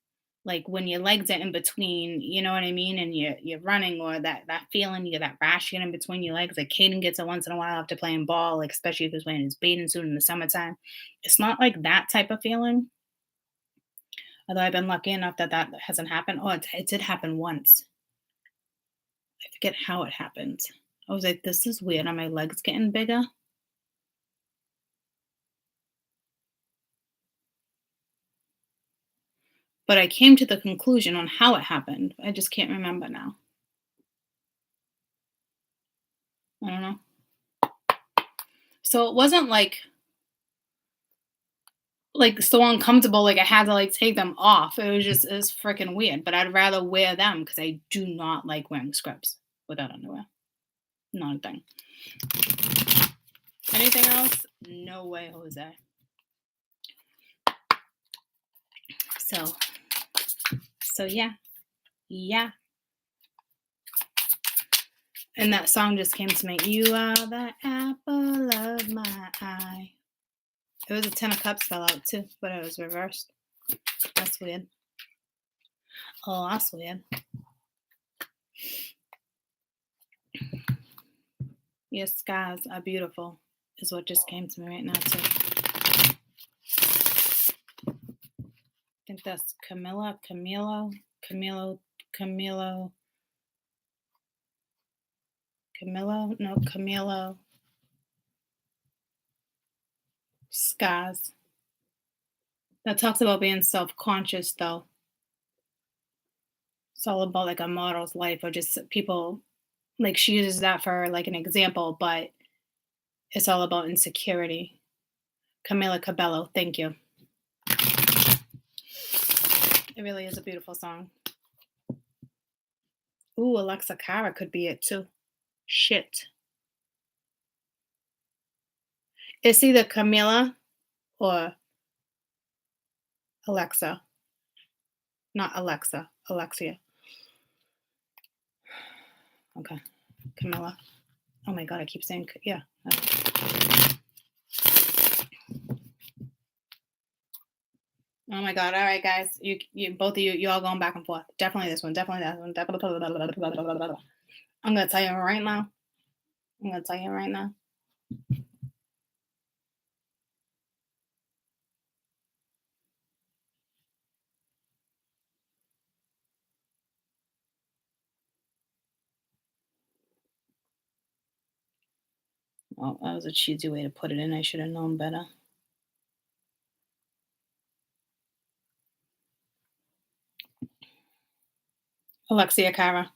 like when your legs are in between, you know what I mean, and you're running, or that feeling, you get that rash getting in between your legs. Like Caden gets it once in a while after playing ball, like especially if he's wearing his bathing suit in the summertime. It's not like that type of feeling. Although I've been lucky enough that that hasn't happened. Oh, it did happen once. I forget how it happened. I was like, this is weird. Are my legs getting bigger? But I came to the conclusion on how it happened. I just can't remember now. I don't know. So it wasn't like so uncomfortable, like I had to like take them off. It was freaking weird. But I'd rather wear them because I do not like wearing scrubs without underwear. Not a thing. Anything else? No way, Jose. So yeah. Yeah. And that song just came to me. You are the apple of my eye. It was a 10 of cups fell out too, but it was reversed. That's weird. Oh, that's weird. Your skies are beautiful, is what just came to me right now too. I think that's Camilo. No, Camilo. Skies. That talks about being self-conscious though. It's all about like a model's life, or just people, like she uses that for like an example, but it's all about insecurity. Camila Cabello, thank you. It really is a beautiful song. Ooh, Alexa Cara could be it too. Shit. It's either Camila or Alexa. Not Alexa, Alexia. Okay. Camilla. Oh my god, I keep saying yeah. Oh my god. All right, guys. You both of you all going back and forth. Definitely this one. Definitely that one. Definitely. I'm gonna tell you right now. Oh, that was a cheesy way to put it in. I should have known better. Alexia Cara.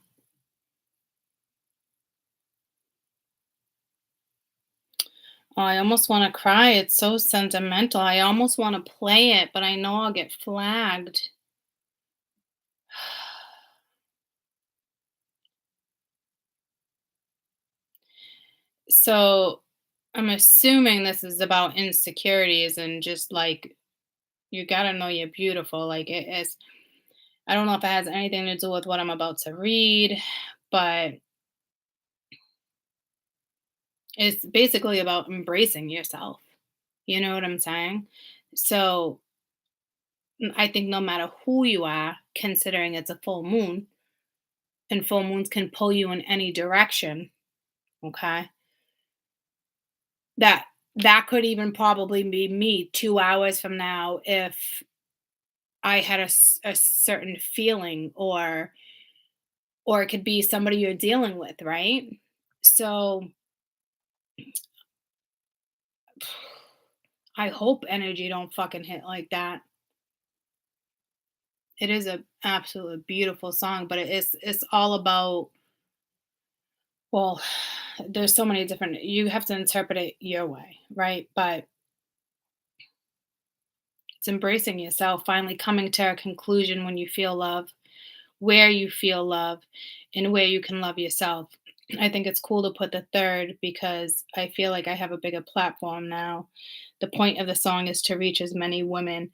Oh, I almost want to cry. It's so sentimental. I almost want to play it, but I know I'll get flagged. So I'm assuming this is about insecurities and just like you gotta know you're beautiful. Like it is. I don't know if it has anything to do with what I'm about to read, but it's basically about embracing yourself. You know what I'm saying? So I think no matter who you are, considering it's a full moon, and full moons can pull you in any direction, okay? That that could even probably be me 2 hours from now if I had a certain feeling, or it could be somebody you're dealing with, right? So I hope energy don't fucking hit like that. It is a absolutely beautiful song, but it's all about, well, there's so many different, you have to interpret it your way, right? But it's embracing yourself, finally coming to a conclusion when you feel love, where you feel love, and where you can love yourself. I think it's cool to put the third because I feel like I have a bigger platform now. The point of the song is to reach as many women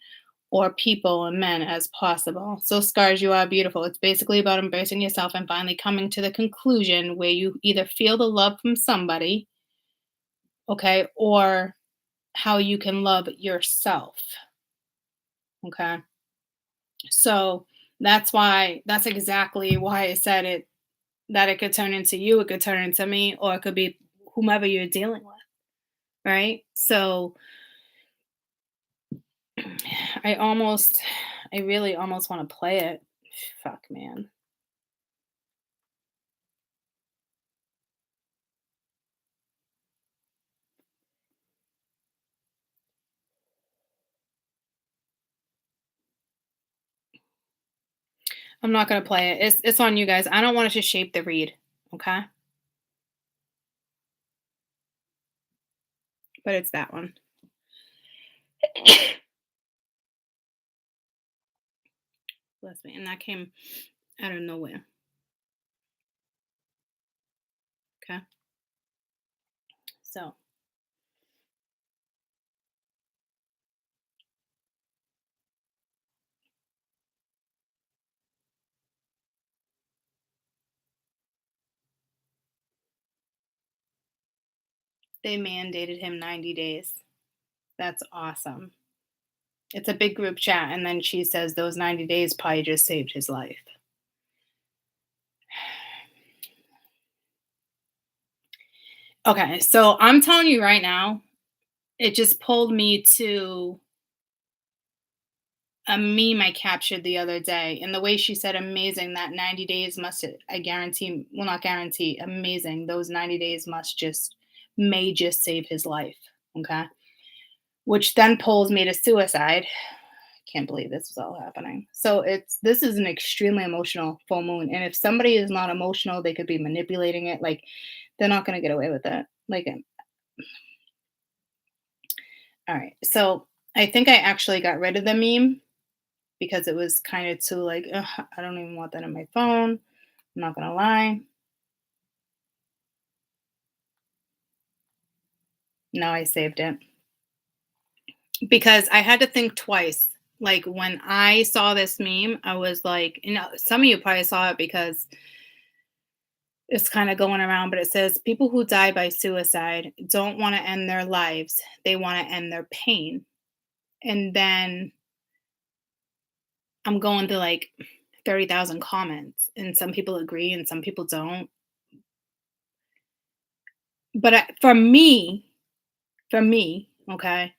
or people and men as possible. So, Scars, you are beautiful. It's basically about embracing yourself and finally coming to the conclusion where you either feel the love from somebody, okay, or how you can love yourself, okay? So, That's exactly why I said it, that it could turn into you, it could turn into me, or it could be whomever you're dealing with, right? So I almost, I really almost want to play it. Fuck, man. I'm not gonna play it. It's on you guys. I don't want it to shape the read, okay? But it's that one. Bless me. And that came out of nowhere. Okay. So they mandated him 90 days. That's awesome. It's a big group chat. And then she says those 90 days probably just saved his life. Okay. So I'm telling you right now, it just pulled me to a meme I captured the other day. And the way she said amazing, that 90 days must, I guarantee, well, not guarantee, amazing. Those 90 days may just save his life. Okay. Which then pulls me to suicide. Can't believe this is all happening. So this is an extremely emotional full moon. And if somebody is not emotional, they could be manipulating it. Like they're not gonna get away with it. Like all right. So I think I actually got rid of the meme because it was kind of too like, ugh, I don't even want that on my phone. I'm not gonna lie. No, I saved it. Because I had to think twice. Like when I saw this meme, I was like, some of you probably saw it because it's kind of going around, but it says people who die by suicide don't want to end their lives. They want to end their pain. And then I'm going to like 30,000 comments, and some people agree and some people don't. But for me, okay,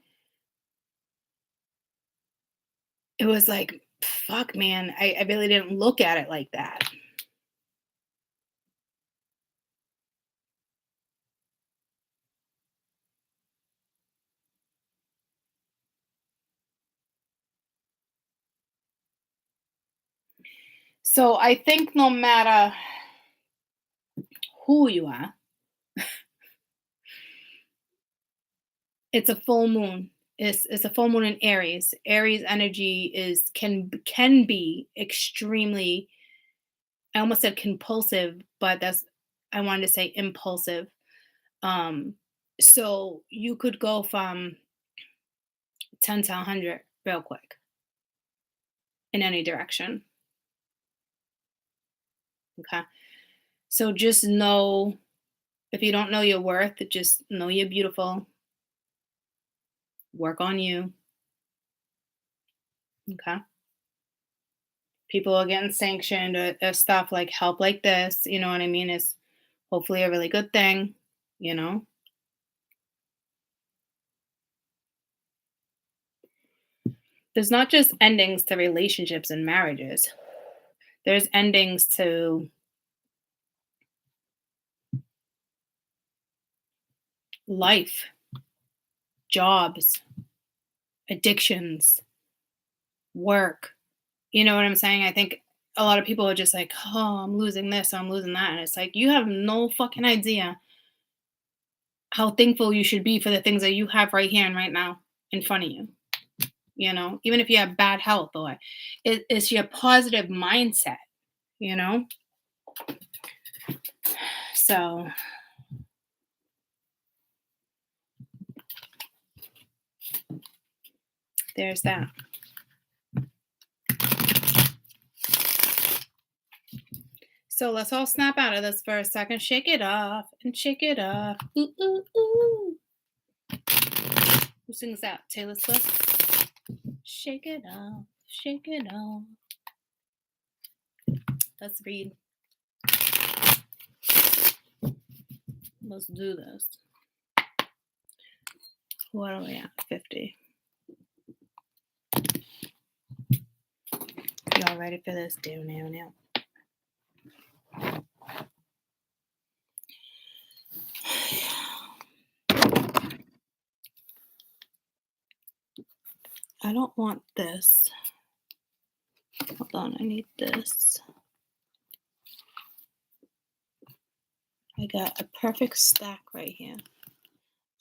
it was like, fuck, man, I really didn't look at it like that. So I think no matter who you are, it's a full moon. It's a full moon in Aries. Aries energy can be extremely, I almost said compulsive, but that's, I wanted to say impulsive. Um so you could go from 10 to 100 real quick in any direction. Okay. So just know, if you don't know your worth, just know you're beautiful. Work on you. Okay. People are getting sanctioned, or stuff like help like this, you know what I mean, is hopefully a really good thing, you know. There's not just endings to relationships and marriages, there's endings to life, jobs, addictions, work. You know what I'm saying? I think a lot of people are just like, oh, I'm losing this, I'm losing that. And it's like, you have no fucking idea how thankful you should be for the things that you have right here and right now in front of you. You know, even if you have bad health, or it's your positive mindset, you know? So there's that. So let's all snap out of this for a second. Shake it off and shake it off. Ooh, ooh, ooh. Who sings that? Taylor Swift? Shake it off, shake it off. Let's read. Let's do this. What are we at? 50. Y'all ready for this? Now. I don't want this. Hold on, I need this. I got a perfect stack right here.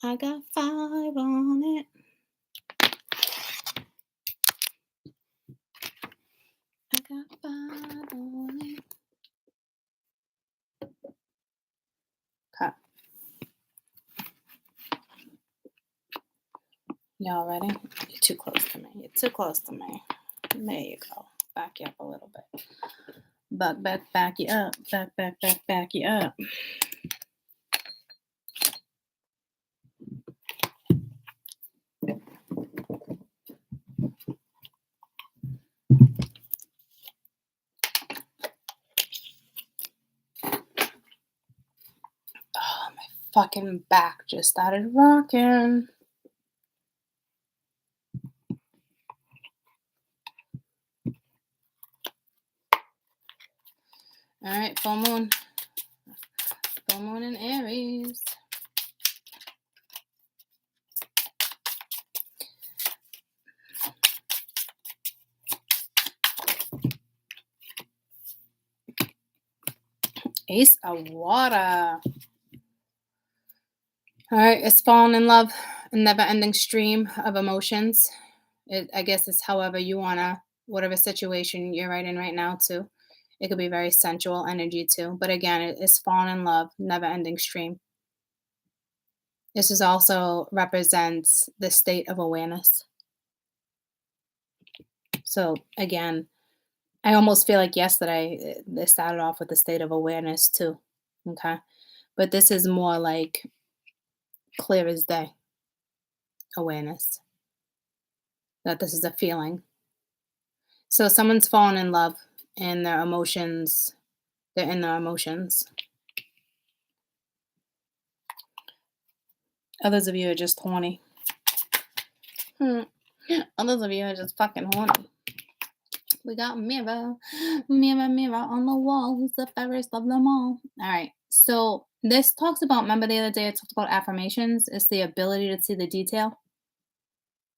I got 5 on it. I got 5 on it. Okay. Y'all ready? You're too close to me. You're too close to me. There you go. Back you up a little bit. Back you up. Back you up. Oh, my fucking back just started rocking. All right, full moon. Full moon in Aries. Ace of water. All right, it's falling in love, a never-ending stream of emotions. I guess it's however you want to, whatever situation you're right in right now, too. It could be very sensual energy, too. But again, it's falling in love, never-ending stream. This is also represents the state of awareness. So, again, I almost feel like yesterday, they started off with the state of awareness, too. Okay? But this is more like clear as day awareness. That this is a feeling. So someone's fallen in love and their emotions, they're in their emotions. Others of you are just horny. Others of you are just fucking horny. We got mirror on the wall. Who's the fairest of them all? All right. So this talks about, remember the other day I talked about affirmations? It's the ability to see the detail.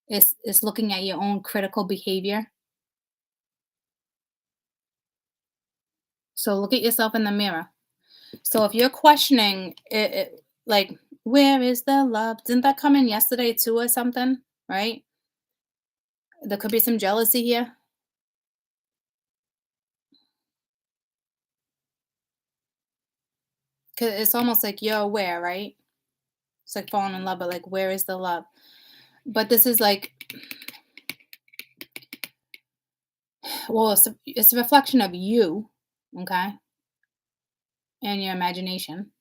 It's looking at your own critical behavior. So look at yourself in the mirror. So if you're questioning it, like, where is the love? Didn't that come in yesterday too or something? Right? There could be some jealousy here. Because it's almost like you're aware, right? It's like falling in love, but like, where is the love? But this is like, well, it's a reflection of you, okay? And your imagination.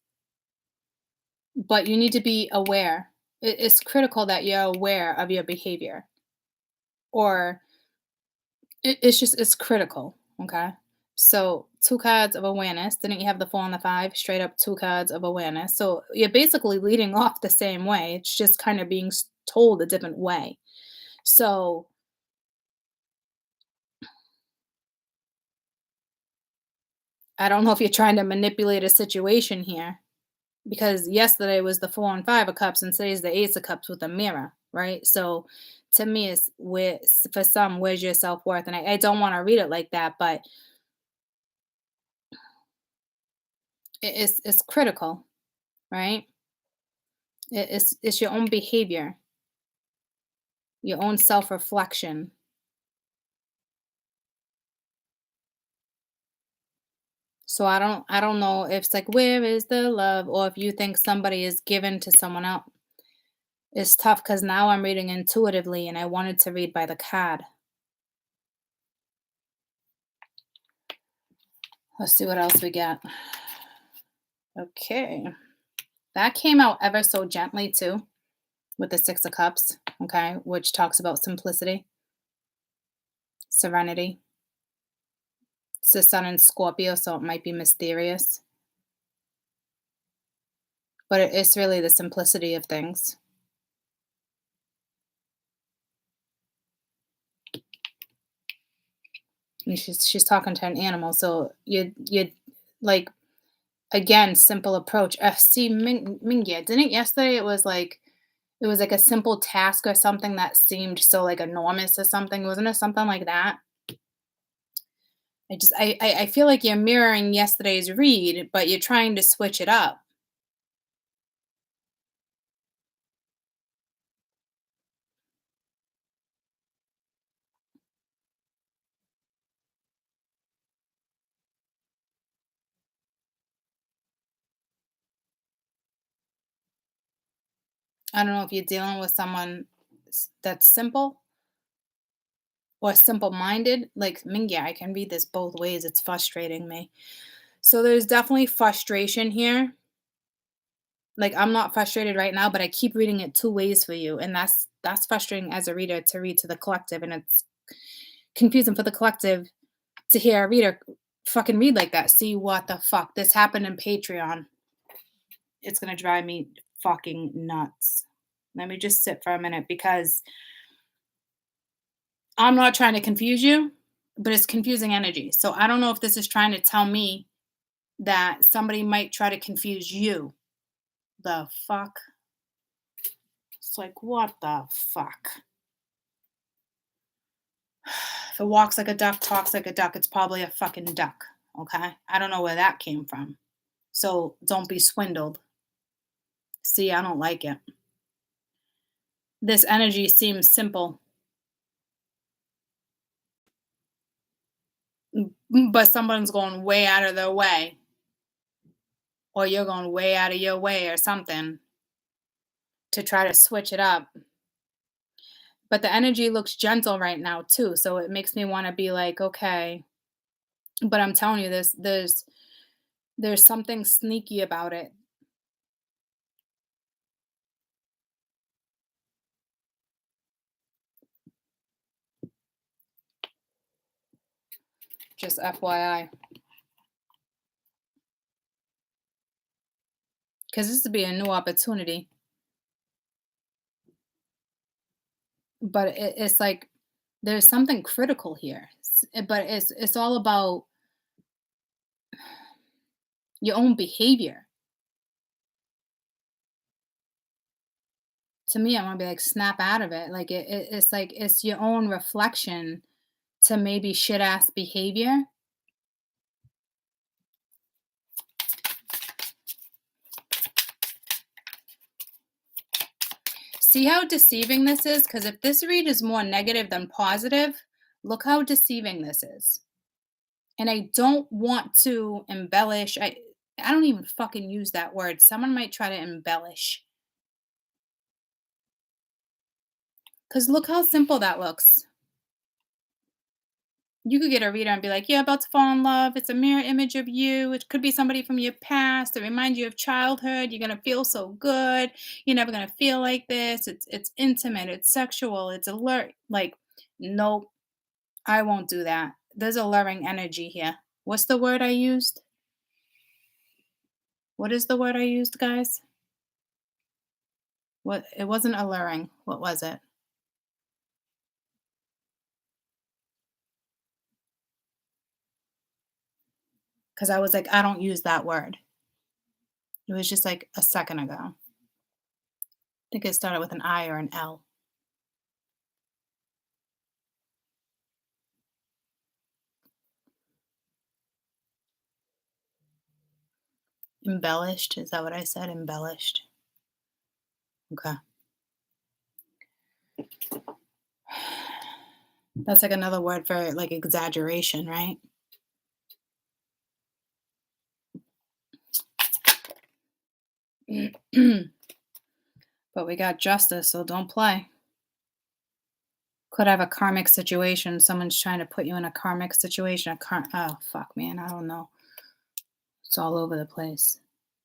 But you need to be aware. It's critical that you're aware of your behavior. Or it's critical, okay? So 2 cards of awareness. Didn't you have the 4 and the 5? Straight up 2 cards of awareness. So you're basically leading off the same way. It's just kind of being told a different way. So I don't know if you're trying to manipulate a situation here, because yesterday was the 4 and 5 of cups and today's the Ace of Cups with a mirror, right? So to me, it's for some, where's your self-worth? And I don't want to read it like that, but it's critical, right? It's your own behavior, your own self-reflection. So I don't know if it's like, where is the love, or if you think somebody is given to someone else. It's tough because now I'm reading intuitively and I wanted to read by the card. Let's see what else we got. Okay. That came out ever so gently too, with the 6 of Cups, okay, which talks about simplicity, serenity. It's the sun in Scorpio, so it might be mysterious. But it's really the simplicity of things. And she's talking to an animal, so you like again simple approach. See, Mingya, didn't it yesterday? It was like a simple task or something that seemed so like enormous or something. Wasn't it something like that? I feel like you're mirroring yesterday's read, but you're trying to switch it up. I don't know if you're dealing with someone that's simple or simple-minded. Like Mingya, I can read this both ways. It's frustrating me. So there's definitely frustration here. Like I'm not frustrated right now, but I keep reading it two ways for you, and that's frustrating as a reader to read to the collective, and it's confusing for the collective to hear a reader fucking read like that. See what the fuck? This happened in Patreon. It's gonna drive me fucking nuts. Let me just sit for a minute because I'm not trying to confuse you, but it's confusing energy. So I don't know if this is trying to tell me that somebody might try to confuse you. The fuck? It's like, what the fuck? If it walks like a duck, talks like a duck, it's probably a fucking duck. Okay? I don't know where that came from. So don't be swindled. See, I don't like it. This energy seems simple, but someone's going way out of their way, or you're going way out of your way, or something to try to switch it up. But the energy looks gentle right now too, so it makes me want to be like, okay. But I'm telling you, there's something sneaky about it. Just FYI. Because this would be a new opportunity. But it's like there's something critical here. But it's all about your own behavior. To me, I want to be like snap out of it. Like it's like it's your own reflection to maybe shit ass behavior. See how deceiving this is? Because if this read is more negative than positive, look how deceiving this is. And I don't want to embellish. I don't even fucking use that word. Someone might try to embellish. Because look how simple that looks. You could get a reader and be like, "Yeah, about to fall in love. It's a mirror image of you. It could be somebody from your past. It reminds you of childhood. You're gonna feel so good. You're never gonna feel like this. It's intimate. It's sexual. It's alert." Like, nope, I won't do that. There's alluring energy here. What's the word I used? What is the word I used, guys? What? It wasn't alluring. What was it? Because I was like, I don't use that word. It was just like a second ago. I think it started with an I or an L. Embellished. Is that what I said? Embellished. Okay. That's like another word for like exaggeration, right? But we got justice, so don't play. Could have a karmic situation. Someone's trying to put you in a karmic situation. Oh, fuck, man. I don't know. It's all over the place.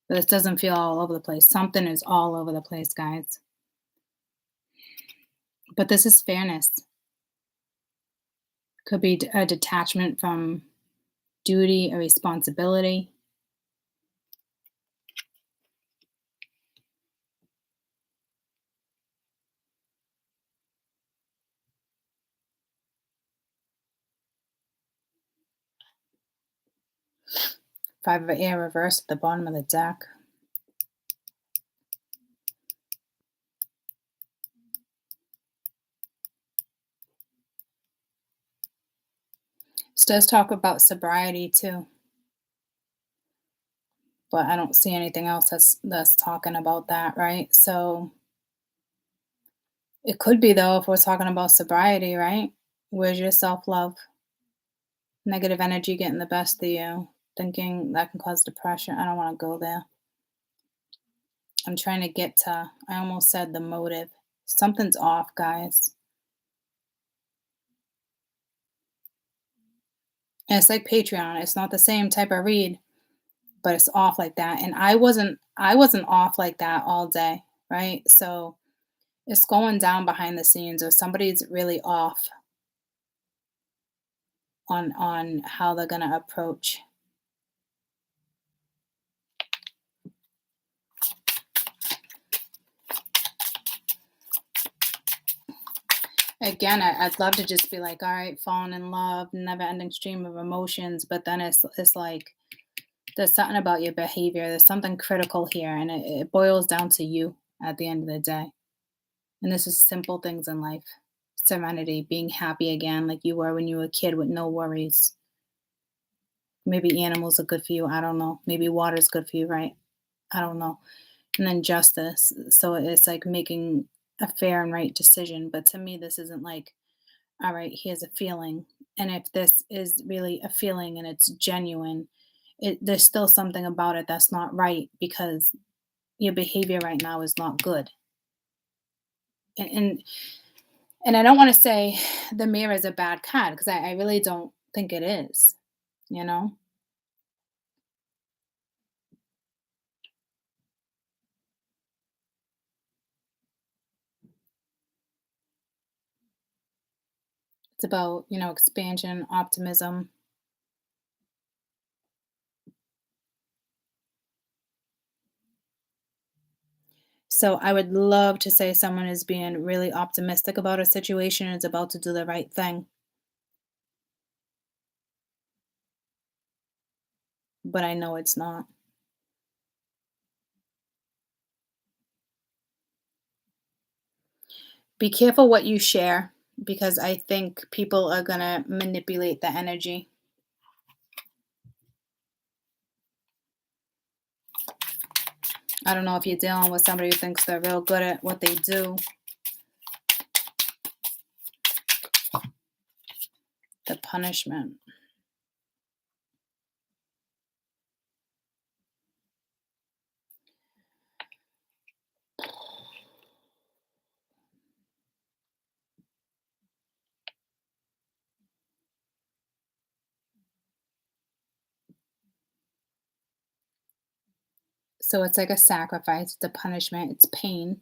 But this doesn't feel all over the place. Something is all over the place, guys. But this is fairness. Could be a detachment from duty, a responsibility. Five of air reversed at the bottom of the deck. This does talk about sobriety too, but I don't see anything else that's talking about that, right? So it could be though if we're talking about sobriety, right? Where's your self-love? Negative energy getting the best of you, thinking that can cause depression. I don't want to go there. I'm trying to get to, I almost said the motive. Something's off, guys. And it's like Patreon. It's not the same type of read, but it's off like that. And I wasn't off like that all day, right? So it's going down behind the scenes or somebody's really off on how they're gonna approach. Again, I'd love to just be like, all right, falling in love, never ending stream of emotions, but then it's like there's something about your behavior. There's something critical here, and it boils down to you at the end of the day. And this is simple things in life. Serenity, being happy again, like you were when you were a kid with no worries. Maybe animals are good for you. I don't know. Maybe water's good for you, right? I don't know. And then justice. So it's like making a fair and right decision. But to me, this isn't like, all right, here's a feeling. And if this is really a feeling and it's genuine, there's still something about it that's not right because your behavior right now is not good. And and I don't want to say the mirror is a bad card because I really don't think it is, you know? It's about, expansion, optimism. So I would love to say someone is being really optimistic about a situation and is about to do the right thing, but I know it's not. Be careful what you share because I think people are going to manipulate the energy. I don't know if you're dealing with somebody who thinks they're real good at what they do. The punishment. So it's like a sacrifice, it's a punishment, it's pain.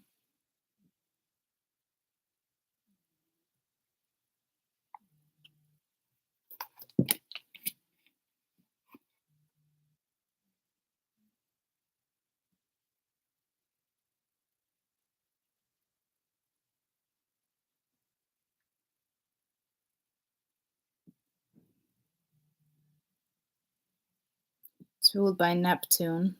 It's ruled by Neptune.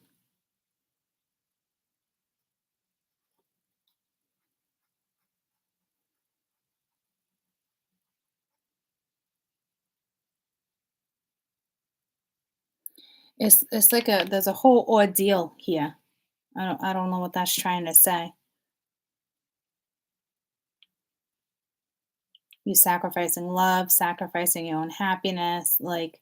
It's like there's a whole ordeal here. I don't know what that's trying to say. You sacrificing love, sacrificing your own happiness, like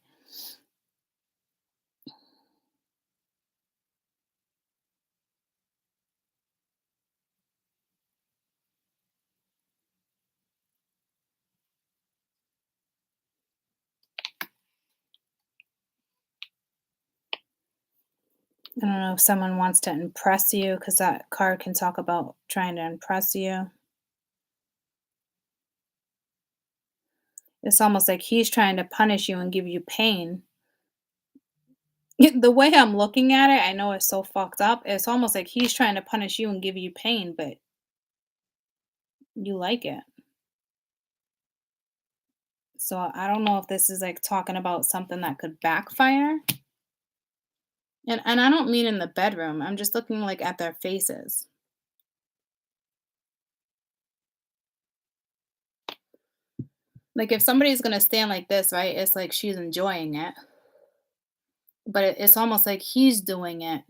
I don't know if someone wants to impress you because that card can talk about trying to impress you. It's almost like he's trying to punish you and give you pain The way I'm looking at it, I know it's so fucked up. It's almost like he's trying to punish you and give you pain, but you like it. So I don't know if this is like talking about something that could backfire. And I don't mean in the bedroom. I'm just looking like at their faces. Like if somebody's gonna stand like this, right? It's like she's enjoying it, but it's almost like he's doing it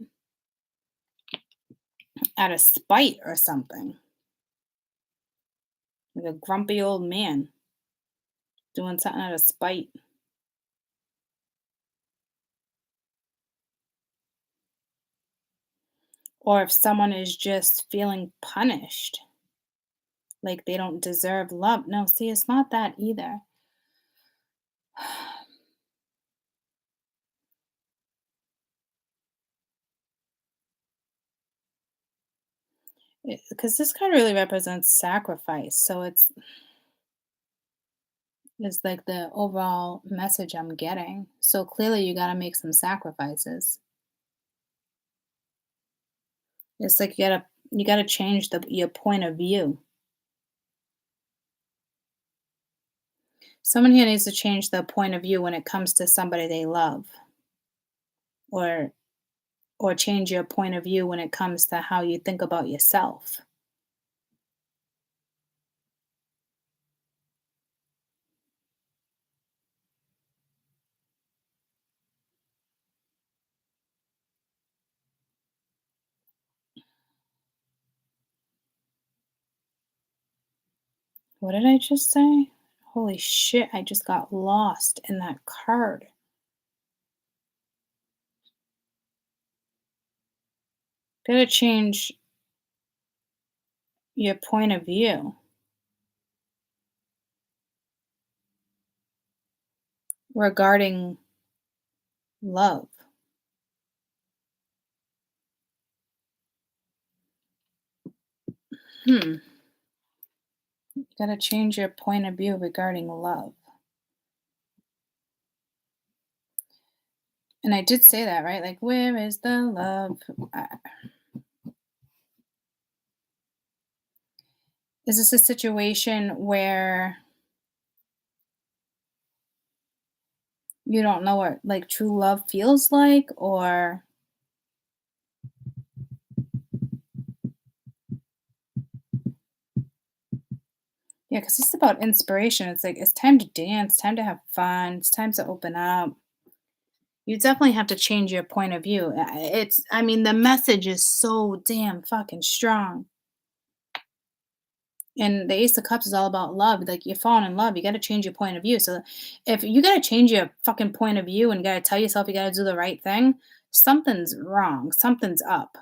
out of spite or something. Like a grumpy old man doing something out of spite. Or if someone is just feeling punished, like they don't deserve love. No, see, it's not that either. Because this card really represents sacrifice. So it's like the overall message I'm getting. So clearly you gotta make some sacrifices. It's like you gotta change your point of view. Someone here needs to change their point of view when it comes to somebody they love, or or change your point of view when it comes to how you think about yourself. What did I just say? Holy shit, I just got lost in that card. Gotta change your point of view regarding love. Hmm. Gotta change your point of view regarding love. And I did say that, right? Like, where is the love? Uh, Is this a situation where you don't know what like true love feels like? Or yeah, because it's about inspiration. It's like it's time to dance, time to have fun, it's time to open up. You definitely have to change your point of view. I mean, the message is so damn fucking strong. And the Ace of Cups is all about love. Like you're falling in love, you got to change your point of view. So if you got to change your fucking point of view and you got to tell yourself you got to do the right thing, something's wrong. Something's up.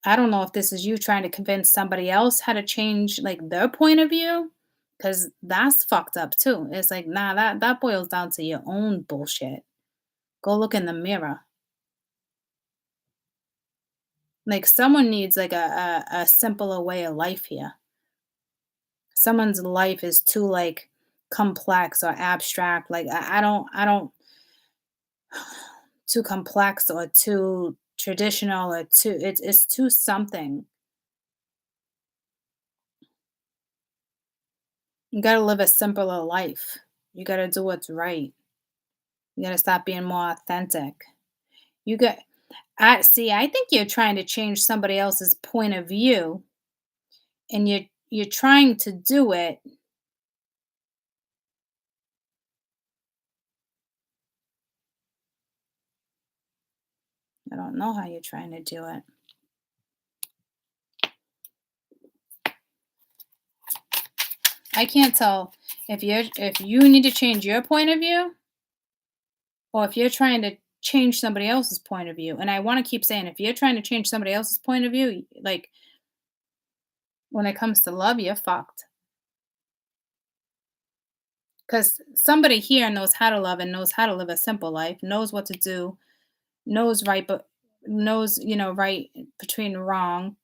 I don't know if this is you trying to convince somebody else how to change like their point of view, because that's fucked up too. It's like, nah, that boils down to your own bullshit. Go look in the mirror. Like someone needs like a simpler way of life here. Someone's life is too like complex or abstract. Like I don't too complex or too traditional or too it's too something. You gotta live a simpler life. You gotta do what's right. You gotta stop being more authentic. You got I see, I think you're trying to change somebody else's point of view and you're trying to do it. I don't know how you're trying to do it. I can't tell if you need to change your point of view or if you're trying to change somebody else's point of view. And I want to keep saying if you're trying to change somebody else's point of view, like when it comes to love, you're fucked. Because somebody here knows how to love and knows how to live a simple life, knows what to do, knows right, but knows, right between wrong.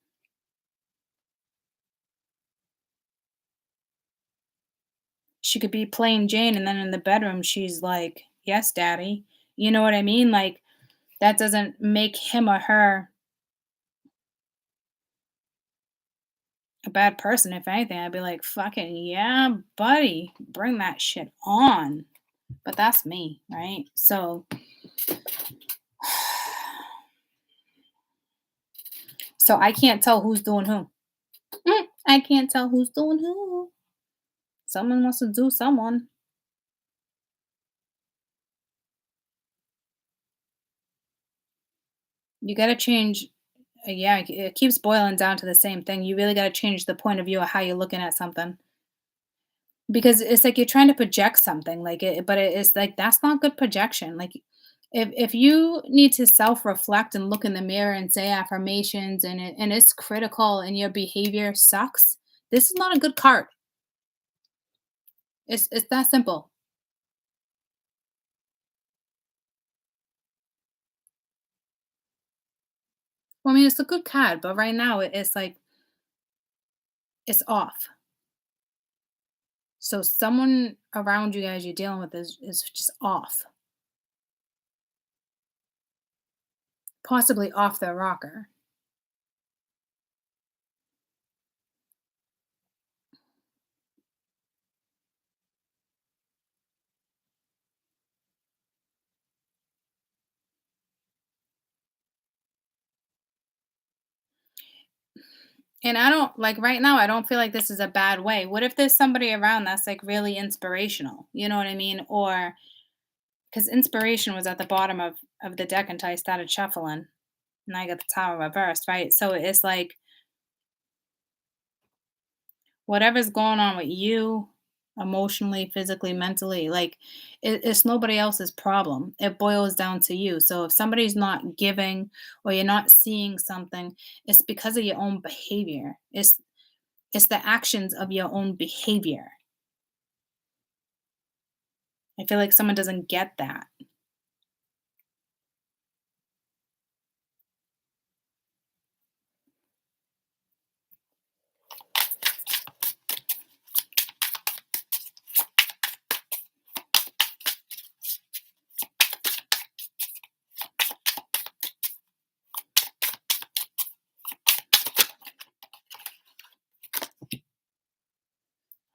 She could be plain Jane, and then in the bedroom, she's like, "Yes, daddy." You know what I mean? Like, that doesn't make him or her a bad person. If anything, I'd be like, "Fucking yeah, buddy, bring that shit on." But that's me, right? So I can't tell who's doing who. I can't tell who's doing who. Someone wants to do someone. You gotta change. Yeah, it keeps boiling down to the same thing. You really gotta change the point of view of how you're looking at something. Because it's like you're trying to project something, like but it's like that's not good projection. Like if you need to self-reflect and look in the mirror and say affirmations and it's critical and your behavior sucks, this is not a good card. It's that simple. Well, I mean, it's a good card, but right now it's like it's off. So someone around you guys you're dealing with is just off, possibly off their rocker. And I don't like right now, I don't feel like this is a bad way. What if there's somebody around that's like really inspirational? You know what I mean? Or because inspiration was at the bottom of the deck until I started shuffling and I got the tower reversed, right? So it's like whatever's going on with you emotionally, physically, mentally, like it's nobody else's problem. It boils down to you. So if somebody's not giving or you're not seeing something, it's because of your own behavior. It's the actions of your own behavior. I feel like someone doesn't get that.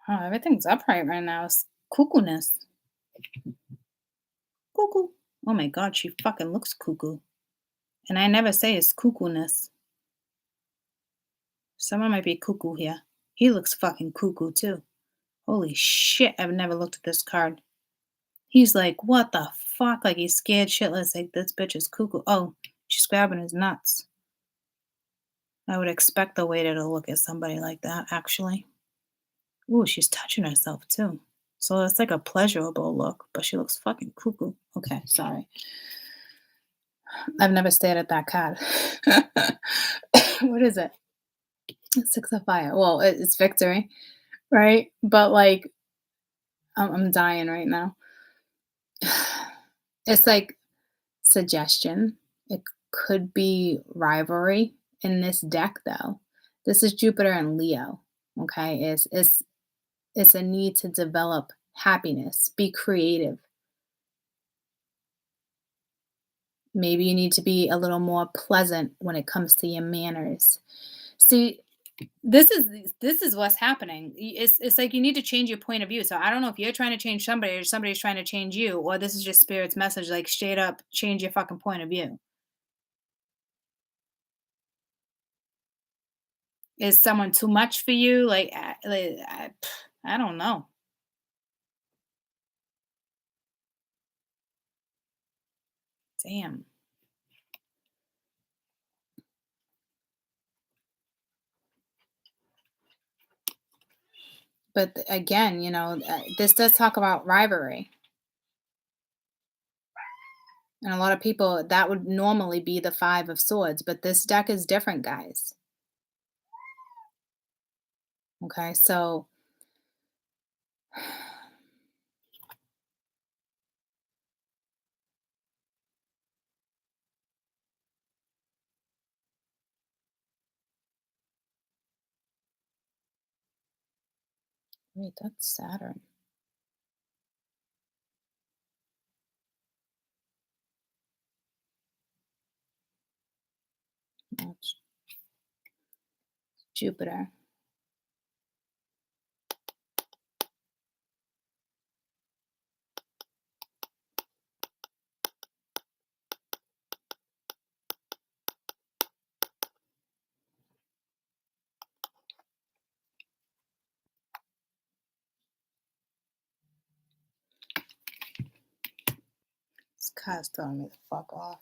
Oh, everything's upright right now. It's cuckoo-ness. Cuckoo. Oh my god, she fucking looks cuckoo. And I never say it's cuckoo-ness. Someone might be cuckoo here. He looks fucking cuckoo too. Holy shit, I've never looked at this card. He's like, what the fuck? Like he's scared shitless. Like this bitch is cuckoo. Oh, she's grabbing his nuts. I would expect the waiter to look at somebody like that, actually. Ooh, she's touching herself too. So it's like a pleasurable look, but she looks fucking cuckoo. Okay, sorry. I've never stared at that card. What is it? Six of fire. Well, it's victory, right? But like, I'm dying right now. It's like suggestion. It could be rivalry in this deck, though. This is Jupiter and Leo. Okay, it's a need to develop happiness, be creative. Maybe you need to be a little more pleasant when it comes to your manners. See, this is what's happening. It's like you need to change your point of view. So I don't know if you're trying to change somebody or somebody's trying to change you, or this is just spirit's message, like straight up change your fucking point of view. Is someone too much for you? I don't know. Damn. But again, this does talk about rivalry. And a lot of people, that would normally be the Five of Swords, but this deck is different, guys. Okay, so wait, that's Saturn. That's Jupiter. This card's throwing me the fuck off.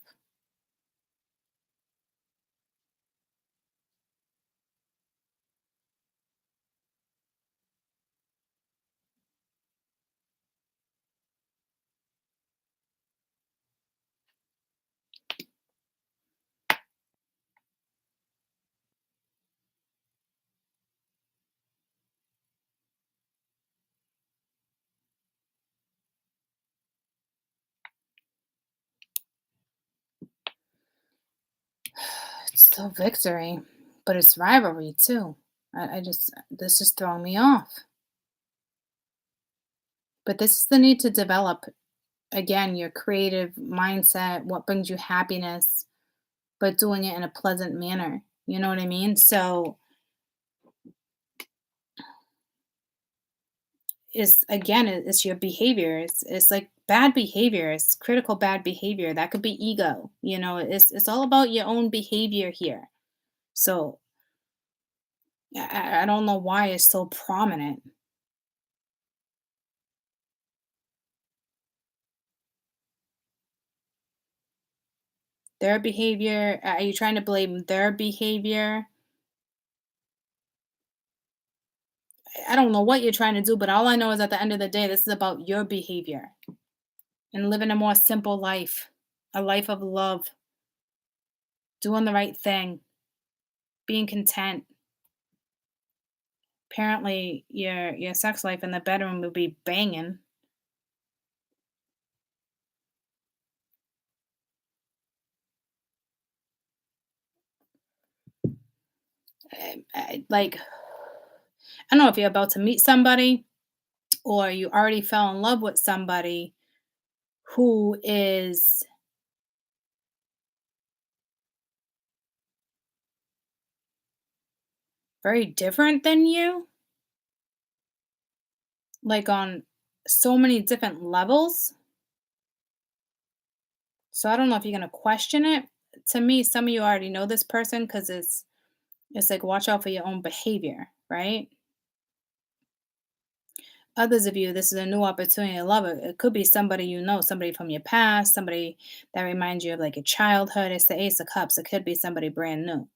It's still victory, but it's rivalry too. This is throwing me off. But this is the need to develop, again, your creative mindset, what brings you happiness, but doing it in a pleasant manner. You know what I mean? So is again, it's your behavior. It's like bad behavior. It's critical bad behavior. That could be ego. It's all about your own behavior here. So I don't know why it's so prominent. Their behavior. Are you trying to blame their behavior? I don't know what you're trying to do, but all I know is at the end of the day, this is about your behavior and living a more simple life, a life of love, doing the right thing, being content. Apparently, your sex life in the bedroom will be banging. Like, I don't know if you're about to meet somebody or you already fell in love with somebody who is very different than you, like on so many different levels. So I don't know if you're gonna question it. To me, some of you already know this person because it's like watch out for your own behavior, right? Others of you, this is a new opportunity to love it. It could be somebody you know, somebody from your past, somebody that reminds you of like your childhood. It's the Ace of Cups. It could be somebody brand new.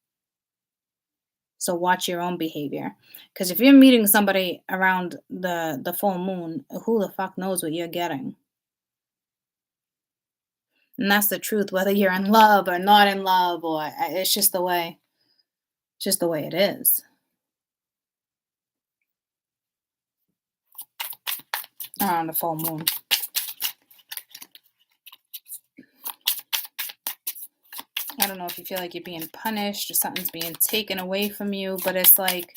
So watch your own behavior. Because if you're meeting somebody around the full moon, who the fuck knows what you're getting? And that's the truth, whether you're in love or not in love, or it's just the way it is. Around the full moon. I don't know if you feel like you're being punished or something's being taken away from you, but it's like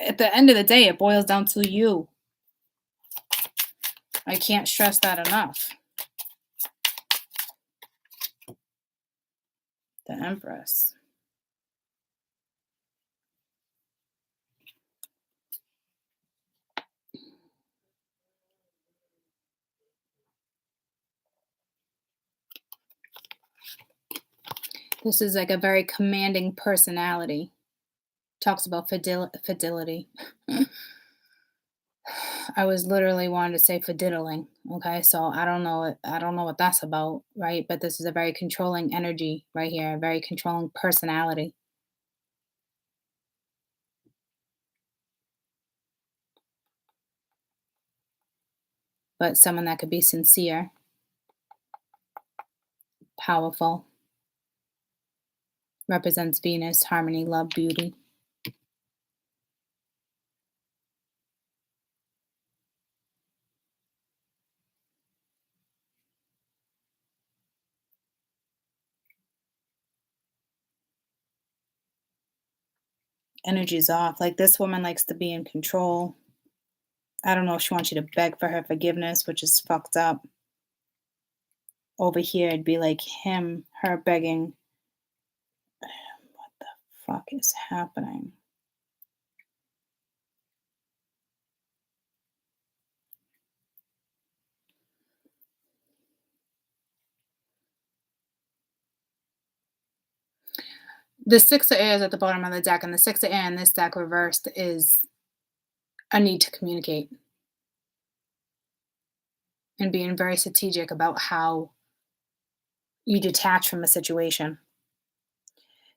at the end of the day, it boils down to you. I can't stress that enough. The Empress. This is like a very commanding personality. Talks about fidelity. I was literally wanting to say fiddling. Okay, so I don't know what that's about, right? But this is a very controlling energy right here, a very controlling personality. But someone that could be sincere, powerful, represents Venus, harmony, love, beauty. Energy's off. Like this woman likes to be in control. I don't know if she wants you to beg for her forgiveness, which is fucked up. over here, it'd be like her begging. What the fuck is happening? The Six of Airs at the bottom of the deck, and the Six of Air in this deck reversed is a need to communicate and being very strategic about how you detach from a situation.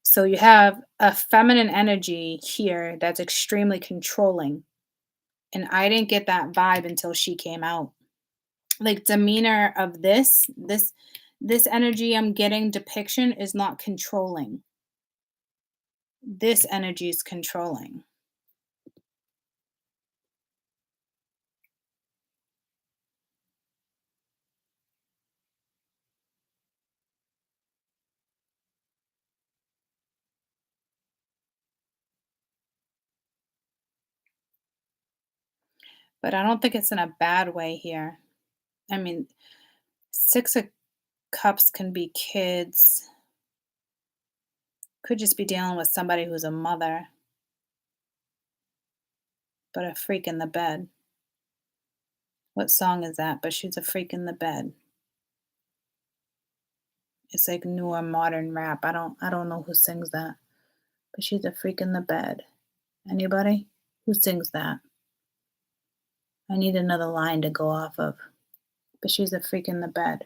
So you have a feminine energy here that's extremely controlling. And I didn't get that vibe until she came out. Like demeanor of this energy I'm getting depiction is not controlling. This energy is controlling. But I don't think it's in a bad way here. I mean, Six of Cups can be kids. Could just be dealing with somebody who's a mother, but a freak in the bed. What song is that? But she's a freak in the bed. It's like newer modern rap. I don't know who sings that. But she's a freak in the bed. Anybody? Who sings that? I need another line to go off of. But she's a freak in the bed.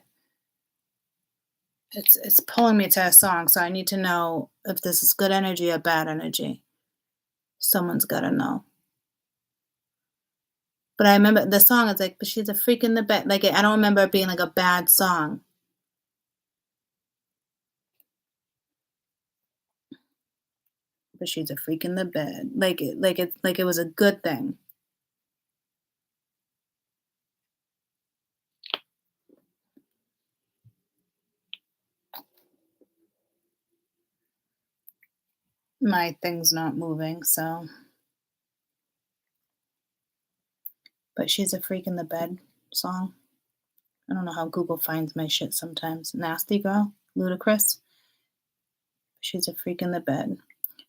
It's pulling me to a song, so I need to know if this is good energy or bad energy. Someone's gotta know. But I remember the song is like, but she's a freak in the bed. Like I don't remember it being like a bad song. But she's a freak in the bed. Like it was a good thing. My thing's not moving, so. But she's a freak in the bed song. I don't know how Google finds my shit sometimes. Nasty Girl, Ludacris. She's a freak in the bed.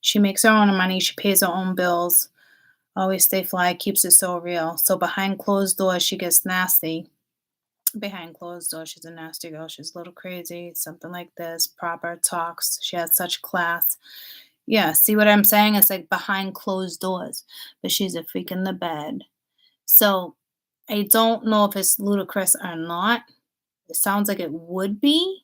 She makes her own money. She pays her own bills. Always stay fly. Keeps it so real. So behind closed doors, she gets nasty. Behind closed doors, she's a nasty girl. She's a little crazy. Something like this. Proper talks. She has such class. Yeah, see what I'm saying? It's like behind closed doors. But she's a freak in the bed. So I don't know if it's ludicrous or not. It sounds like it would be.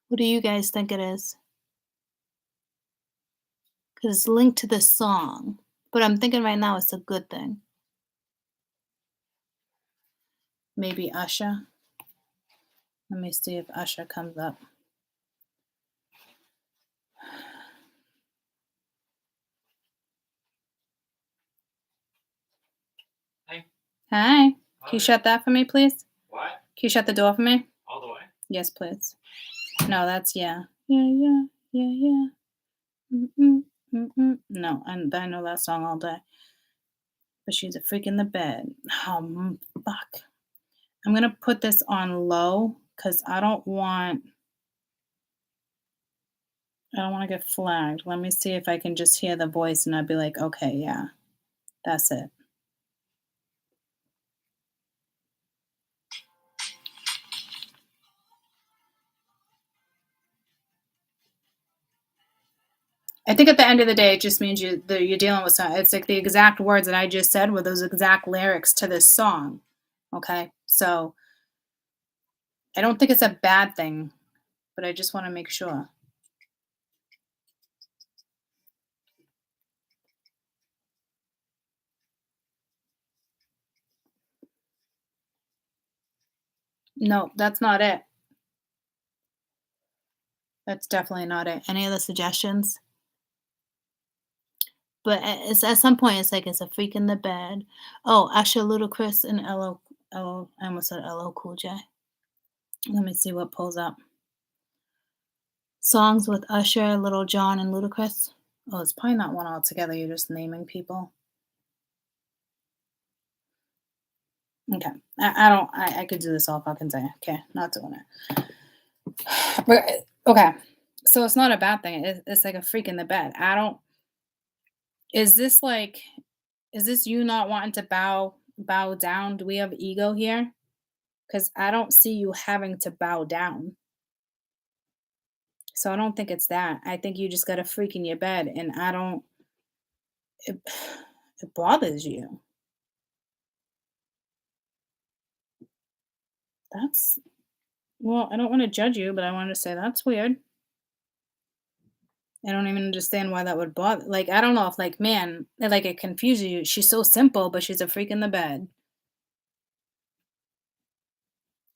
What do you guys think it is? Because it's linked to the song. But I'm thinking right now it's a good thing. Maybe Usher. Let me see if Usher comes up. Hi. Hi. Can you shut that for me, please? What? Can you shut the door for me? All the way? Yes, please. No, that's yeah. Yeah. Mm-mm, mm-mm. No, I know that song all day. But she's a freak in the bed. Oh, fuck. I'm going to put this on low because I don't want to get flagged. Let me see if I can just hear the voice and I'll be like, okay, yeah, that's it. I think at the end of the day, it just means you're dealing with something. It's like the exact words that I just said were those exact lyrics to this song. Okay, so I don't think it's a bad thing, but I just want to make sure. No, that's not it. That's definitely not it. Any other suggestions? But it's at some point, it's like it's a freak in the bed. Oh, Usher, Ludacris, and I almost said LL Cool J. Let me see what pulls up. Songs with Usher, Little John, and Ludacris. Oh, it's probably not one altogether. You're just naming people. Okay. I don't. I could do this all fucking day. Okay, not doing it. But okay. So it's not a bad thing. It's like a freak in the bed. I don't. Is this like? Is this you not wanting to bow down? Do we have ego here? Because I don't see you having to bow down. So I don't think it's that. I think you just got a freak in your bed, and I don't. It, it bothers you. That's well. I don't want to judge you, but I wanted to say that's weird. I don't even understand why that would bother. Like I don't know if like man, like it confuses you. She's so simple, but she's a freak in the bed.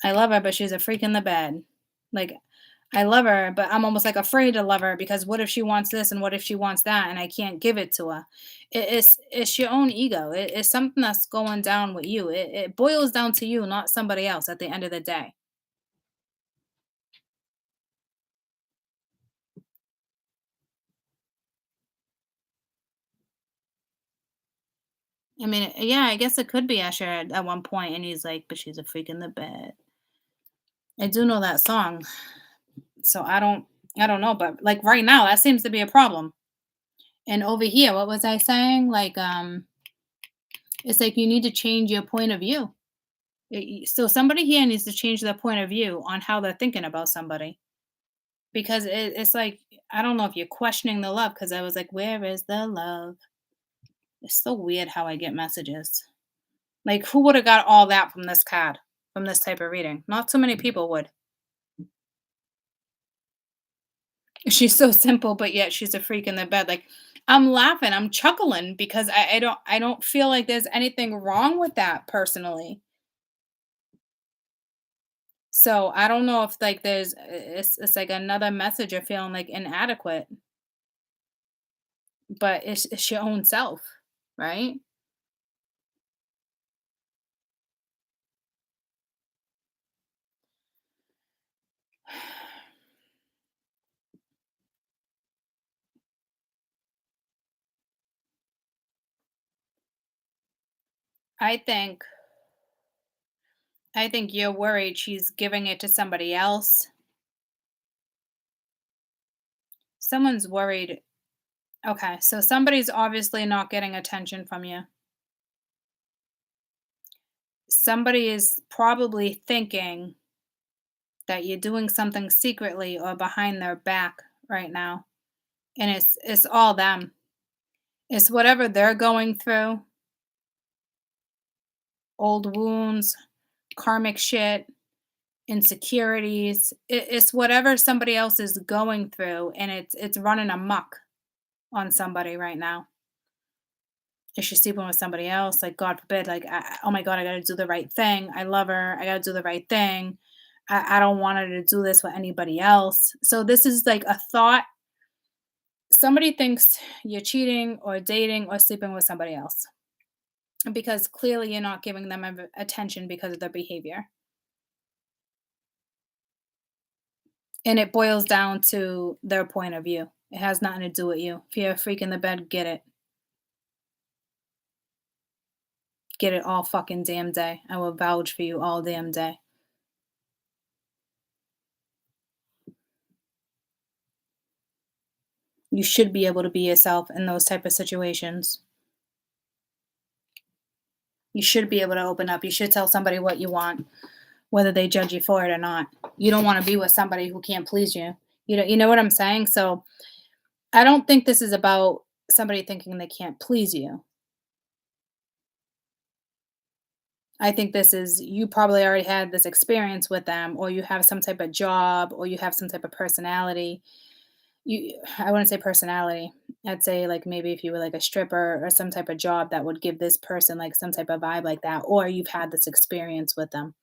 I love her, but she's a freak in the bed. Like I love her, but I'm almost like afraid to love her because what if she wants this and what if she wants that and I can't give it to her? It's your own ego. It's something that's going down with you. It boils down to you, not somebody else at the end of the day. I mean, yeah, I guess it could be Asher at one point, and he's like, but she's a freak in the bed. I do know that song, so I don't know, but like right now, that seems to be a problem. And over here, what was I saying? Like, it's like you need to change your point of view. So somebody here needs to change their point of view on how they're thinking about somebody because it's like I don't know if you're questioning the love because I was like, where is the love? It's so weird how I get messages. Like, who would have got all that from this card, from this type of reading? Not too many people would. She's so simple, but yet she's a freak in the bed. Like, I'm laughing, I'm chuckling because I don't feel like there's anything wrong with that personally. So I don't know if like there's it's like another message of feeling like inadequate, but it's your own self, right? I think I think you're worried she's giving it to somebody else. Someone's worried. Okay, so somebody's obviously not getting attention from you. Somebody is probably thinking that you're doing something secretly or behind their back right now. And it's all them. It's whatever they're going through, old wounds, karmic shit, insecurities. It's whatever somebody else is going through and it's running amok on somebody right now. Is she sleeping with somebody else? Like God forbid, like oh my God, I gotta do the right thing. I love her. I gotta do the right thing. I don't want her to do this with anybody else. So this is like a thought. Somebody thinks you're cheating or dating or sleeping with somebody else because clearly you're not giving them attention because of their behavior. And it boils down to their point of view. It has nothing to do with you. If you're a freak in the bed, get it. Get it all fucking damn day. I will vouch for you all damn day. You should be able to be yourself in those type of situations. You should be able to open up. You should tell somebody what you want, whether they judge you for it or not. You don't want to be with somebody who can't please you. You know what I'm saying? So I don't think this is about somebody thinking they can't please you. I think this is you probably already had this experience with them, or you have some type of job, or you have some type of personality. I wouldn't say personality. I'd say like maybe if you were like a stripper or some type of job that would give this person like some type of vibe like that, or you've had this experience with them.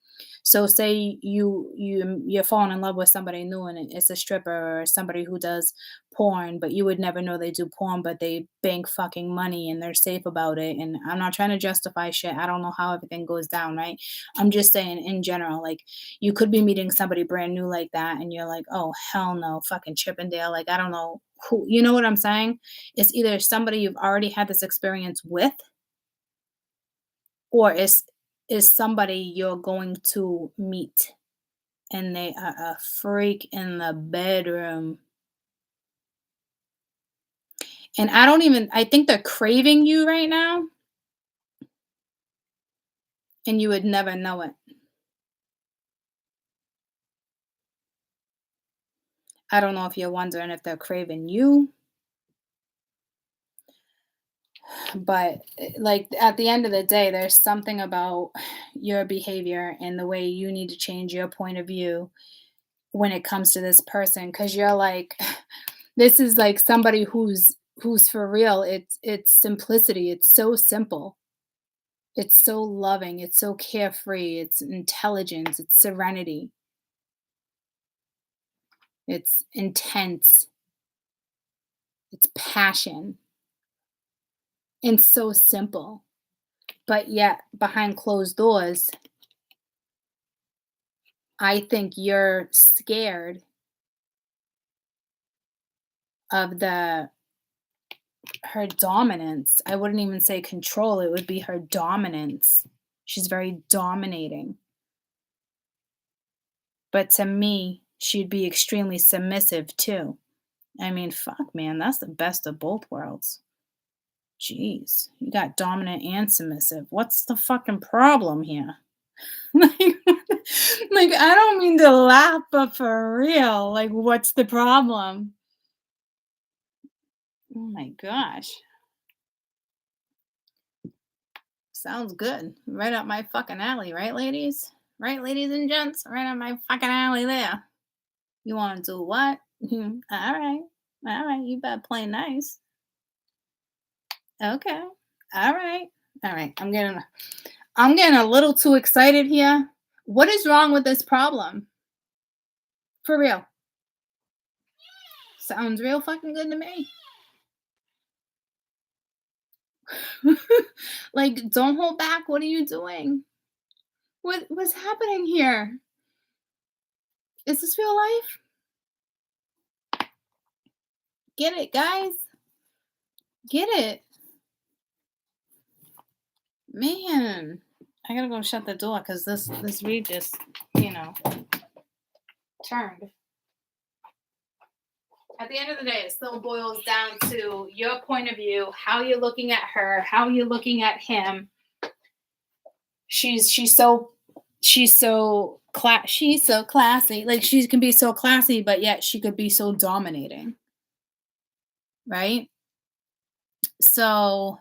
So say you're falling in love with somebody new and it's a stripper or somebody who does porn, but you would never know they do porn, but they bank fucking money and they're safe about it. And I'm not trying to justify shit. I don't know how everything goes down, right? I'm just saying in general, like you could be meeting somebody brand new like that and you're like, oh hell no, fucking Chippendale. Like I don't know who, you know what I'm saying? It's either somebody you've already had this experience with, or is somebody you're going to meet and they are a freak in the bedroom. And I think they're craving you right now and you would never know it. I don't know if you're wondering if they're craving you, but like at the end of the day, there's something about your behavior and the way you need to change your point of view when it comes to this person because you're like this is like somebody who's for real. It's simplicity. It's so simple. It's so loving, it's so carefree, it's intelligence, it's serenity, it's intense, it's passion, and so simple. But yet, behind closed doors, I think you're scared of the her dominance. I wouldn't even say control, it would be her dominance. She's very dominating. But to me, she'd be extremely submissive too. I mean, fuck, man, that's the best of both worlds. Jeez, you got dominant and submissive. What's the fucking problem here? Like, like I don't mean to laugh, but for real, like, what's the problem? Oh my gosh, sounds good. Right up my fucking alley, right, ladies? Right, ladies and gents, right up my fucking alley there. You want to do what? All right. You better play nice. Okay, all right, all right. I'm getting a little too excited here. What is wrong with this problem? For real. Sounds real fucking good to me. Like, don't hold back. What are you doing? What's happening here? Is this real life? Get it, guys. Get it. Man. I gotta go shut the door because this read just, you know, turned. At the end of the day, it still boils down to your point of view, how you're looking at her, how you're looking at him. She's so classy. Like she can be so classy, but yet she could be so dominating, right? So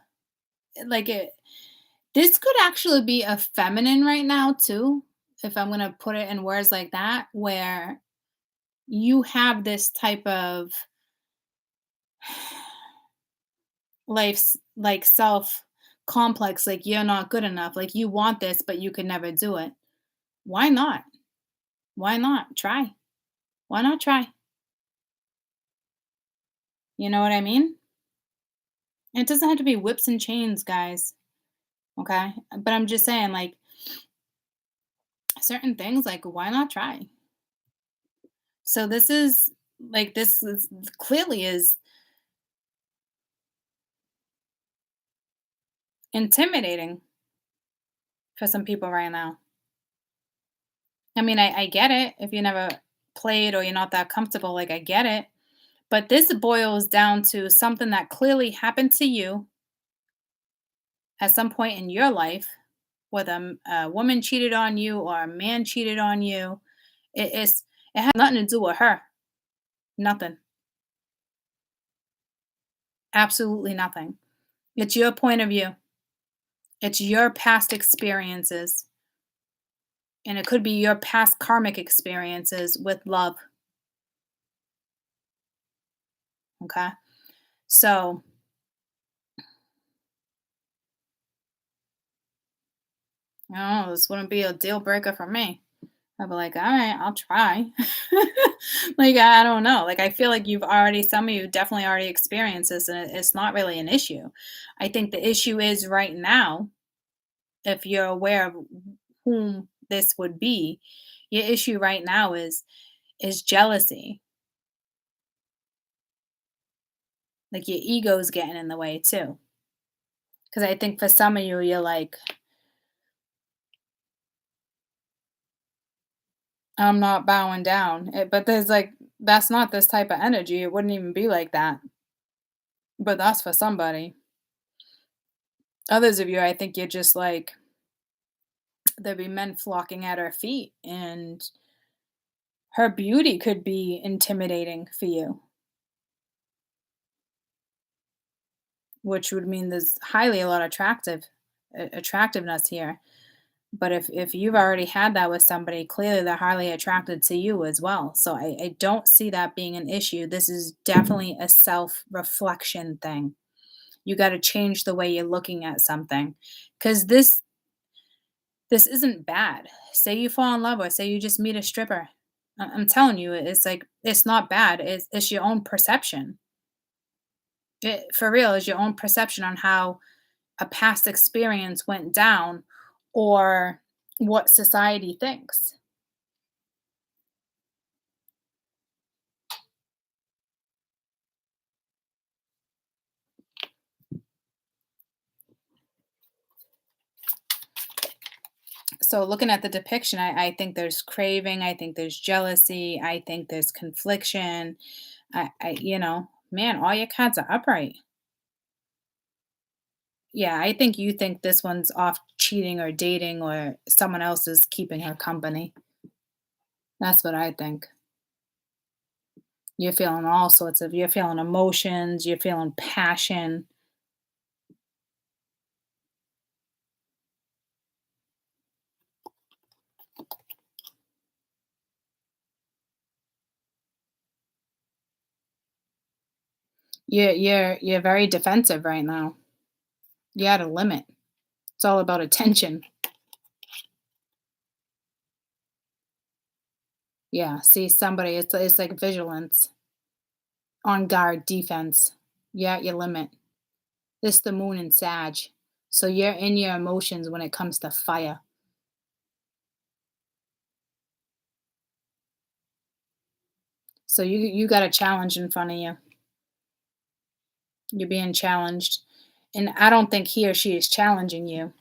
like it this could actually be a feminine right now too, if I'm gonna put it in words like that, where you have this type of like self complex, like you're not good enough, like you want this, but you could never do it. Why not? Why not? Try. Why not try? You know what I mean? It doesn't have to be whips and chains, guys. Okay? But I'm just saying, like, certain things, like, why not try? So this is clearly is intimidating for some people right now. I mean, I get it. If you never played or you're not that comfortable, like, I get it. But this boils down to something that clearly happened to you at some point in your life, whether a woman cheated on you or a man cheated on you. It has nothing to do with her. Nothing. Absolutely nothing. It's your point of view. It's your past experiences. And it could be your past karmic experiences with love. Okay. So Oh, this wouldn't be a deal breaker for me. I'd be like, all right, I'll try. Like, I don't know. Like, I feel like some of you definitely already experienced this, and it's not really an issue. I think the issue is right now, if you're aware of whom this would be, your issue right now is jealousy. Like your ego's getting in the way too. Because I think for some of you, you're like, I'm not bowing down. But there's like, that's not this type of energy. It wouldn't even be like that. But that's for somebody. Others of you, I think you're just like, there'd be men flocking at her feet, and her beauty could be intimidating for you, which would mean there's highly a lot of attractiveness here. But if you've already had that with somebody, clearly they're highly attracted to you as well. So I don't see that being an issue. This is definitely a self-reflection thing. You got to change the way you're looking at something. Because this isn't bad. Say you fall in love, or say you just meet a stripper. I'm telling you, it's like it's not bad. It's your own perception. It for real is your own perception on how a past experience went down, or what society thinks. So looking at the depiction, I think there's craving, I think there's jealousy, I think there's confliction. Man, all your cards are upright. Yeah, I think you think this one's off cheating or dating, or someone else is keeping her company. That's what I think. You're feeling emotions, you're feeling passion. You're very defensive right now. You're at a limit. It's all about attention. Yeah, see somebody, it's like vigilance, on guard, defense. You're at your limit. This the moon in Sag. So you're in your emotions when it comes to fire. So you got a challenge in front of you. You're being challenged. And I don't think he or she is challenging you.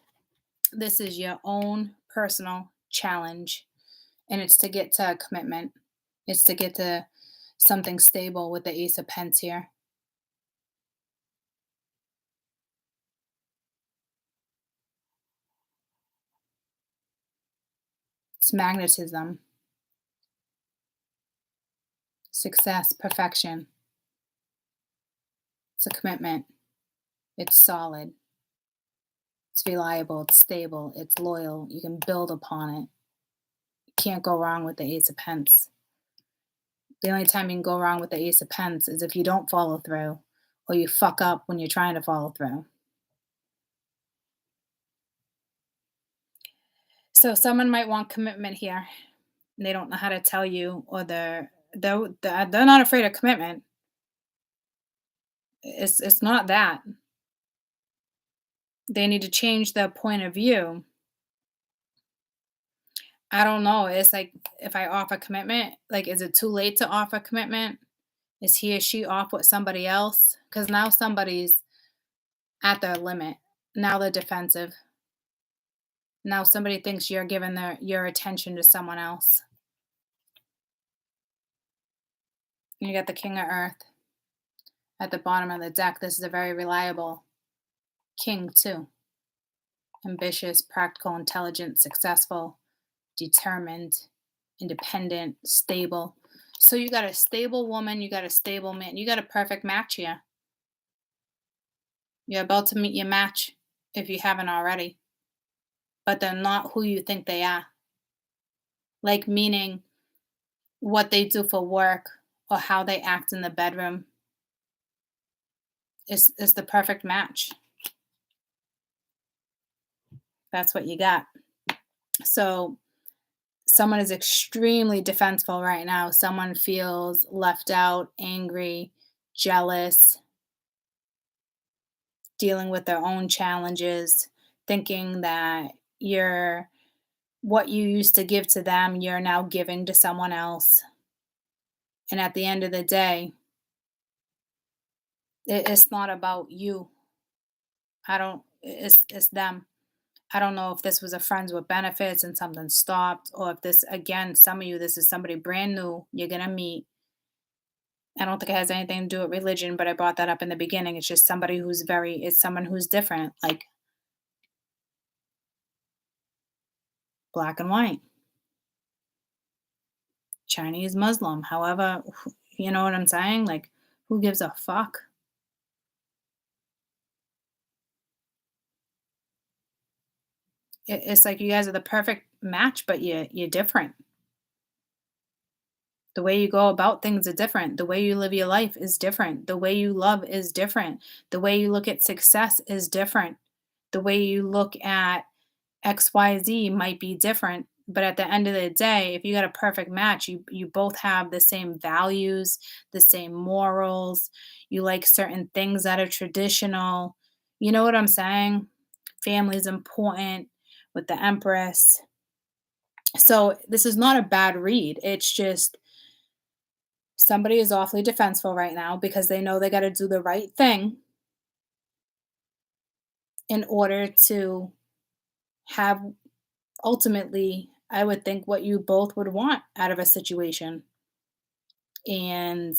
This is your own personal challenge. And it's to get to a commitment. It's to get to something stable with the Ace of Pence here. It's magnetism, success, perfection. It's a commitment. It's solid. It's reliable. It's stable. It's loyal. You can build upon it. You can't go wrong with the Ace of Pence. The only time you can go wrong with the Ace of Pence is if you don't follow through, or you fuck up when you're trying to follow through. So someone might want commitment here. And they don't know how to tell you, or they're not afraid of commitment. It's not that. They need to change their point of view. I don't know. It's like, if I offer commitment, like, is it too late to offer commitment? Is he or she off with somebody else? Because now somebody's at their limit. Now they're defensive. Now somebody thinks you're giving your attention to someone else. You got the King of Earth at the bottom of the deck. This is a very reliable king, too. Ambitious, practical, intelligent, successful, determined, independent, stable. So you got a stable woman, you got a stable man, you got a perfect match here. You're about to meet your match if you haven't already, but they're not who you think they are. Like, meaning what they do for work or how they act in the bedroom is the perfect match. That's what you got. So someone is extremely defensive right now. Someone feels left out, angry, jealous, dealing with their own challenges, thinking that you're what you used to give to them, you're now giving to someone else. And at the end of the day, it's not about you. I don't, it's them. I don't know if this was a friends with benefits and something stopped, or if this, again, some of you, this is somebody brand new you're going to meet. I don't think it has anything to do with religion, but I brought that up in the beginning. It's just somebody who's it's someone who's different, like black and white, Chinese, Muslim, however, you know what I'm saying? Like, who gives a fuck? It's like you guys are the perfect match, but you're different. The way you go about things are different. The way you live your life is different. The way you love is different. The way you look at success is different. The way you look at XYZ might be different. But at the end of the day, if you got a perfect match, you both have the same values, the same morals. You like certain things that are traditional. You know what I'm saying? Family is important with the Empress. So this is not a bad read. It's just somebody is awfully defensive right now because they know they got to do the right thing in order to have ultimately, I would think, what you both would want out of a situation. And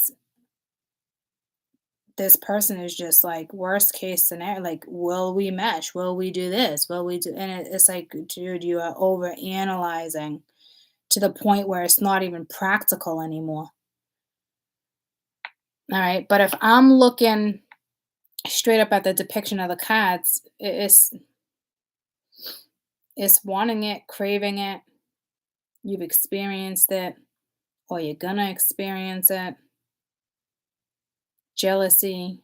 this person is just like worst case scenario, like, will we mesh? Will we do this? Will we do? And it's like, dude, you are over analyzing to the point where it's not even practical anymore. All right. But if I'm looking straight up at the depiction of the cards, it's wanting it, craving it. You've experienced it, or you're gonna experience it. Jealousy.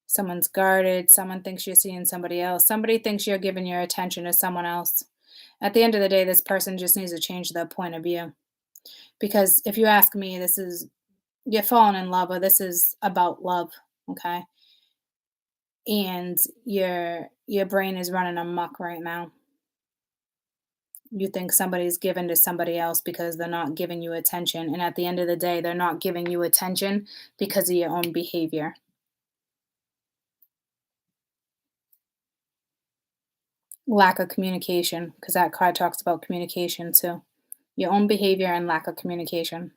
Someone's guarded. Someone thinks you're seeing somebody else. Somebody thinks you're giving your attention to someone else. At the end of the day, this person just needs to change their point of view. Because if you ask me, this is you're falling in love, or this is about love, okay? And your brain is running amok right now. You think somebody's given to somebody else because they're not giving you attention. And at the end of the day, they're not giving you attention because of your own behavior. Lack of communication, because that card talks about communication too. Your own behavior and lack of communication.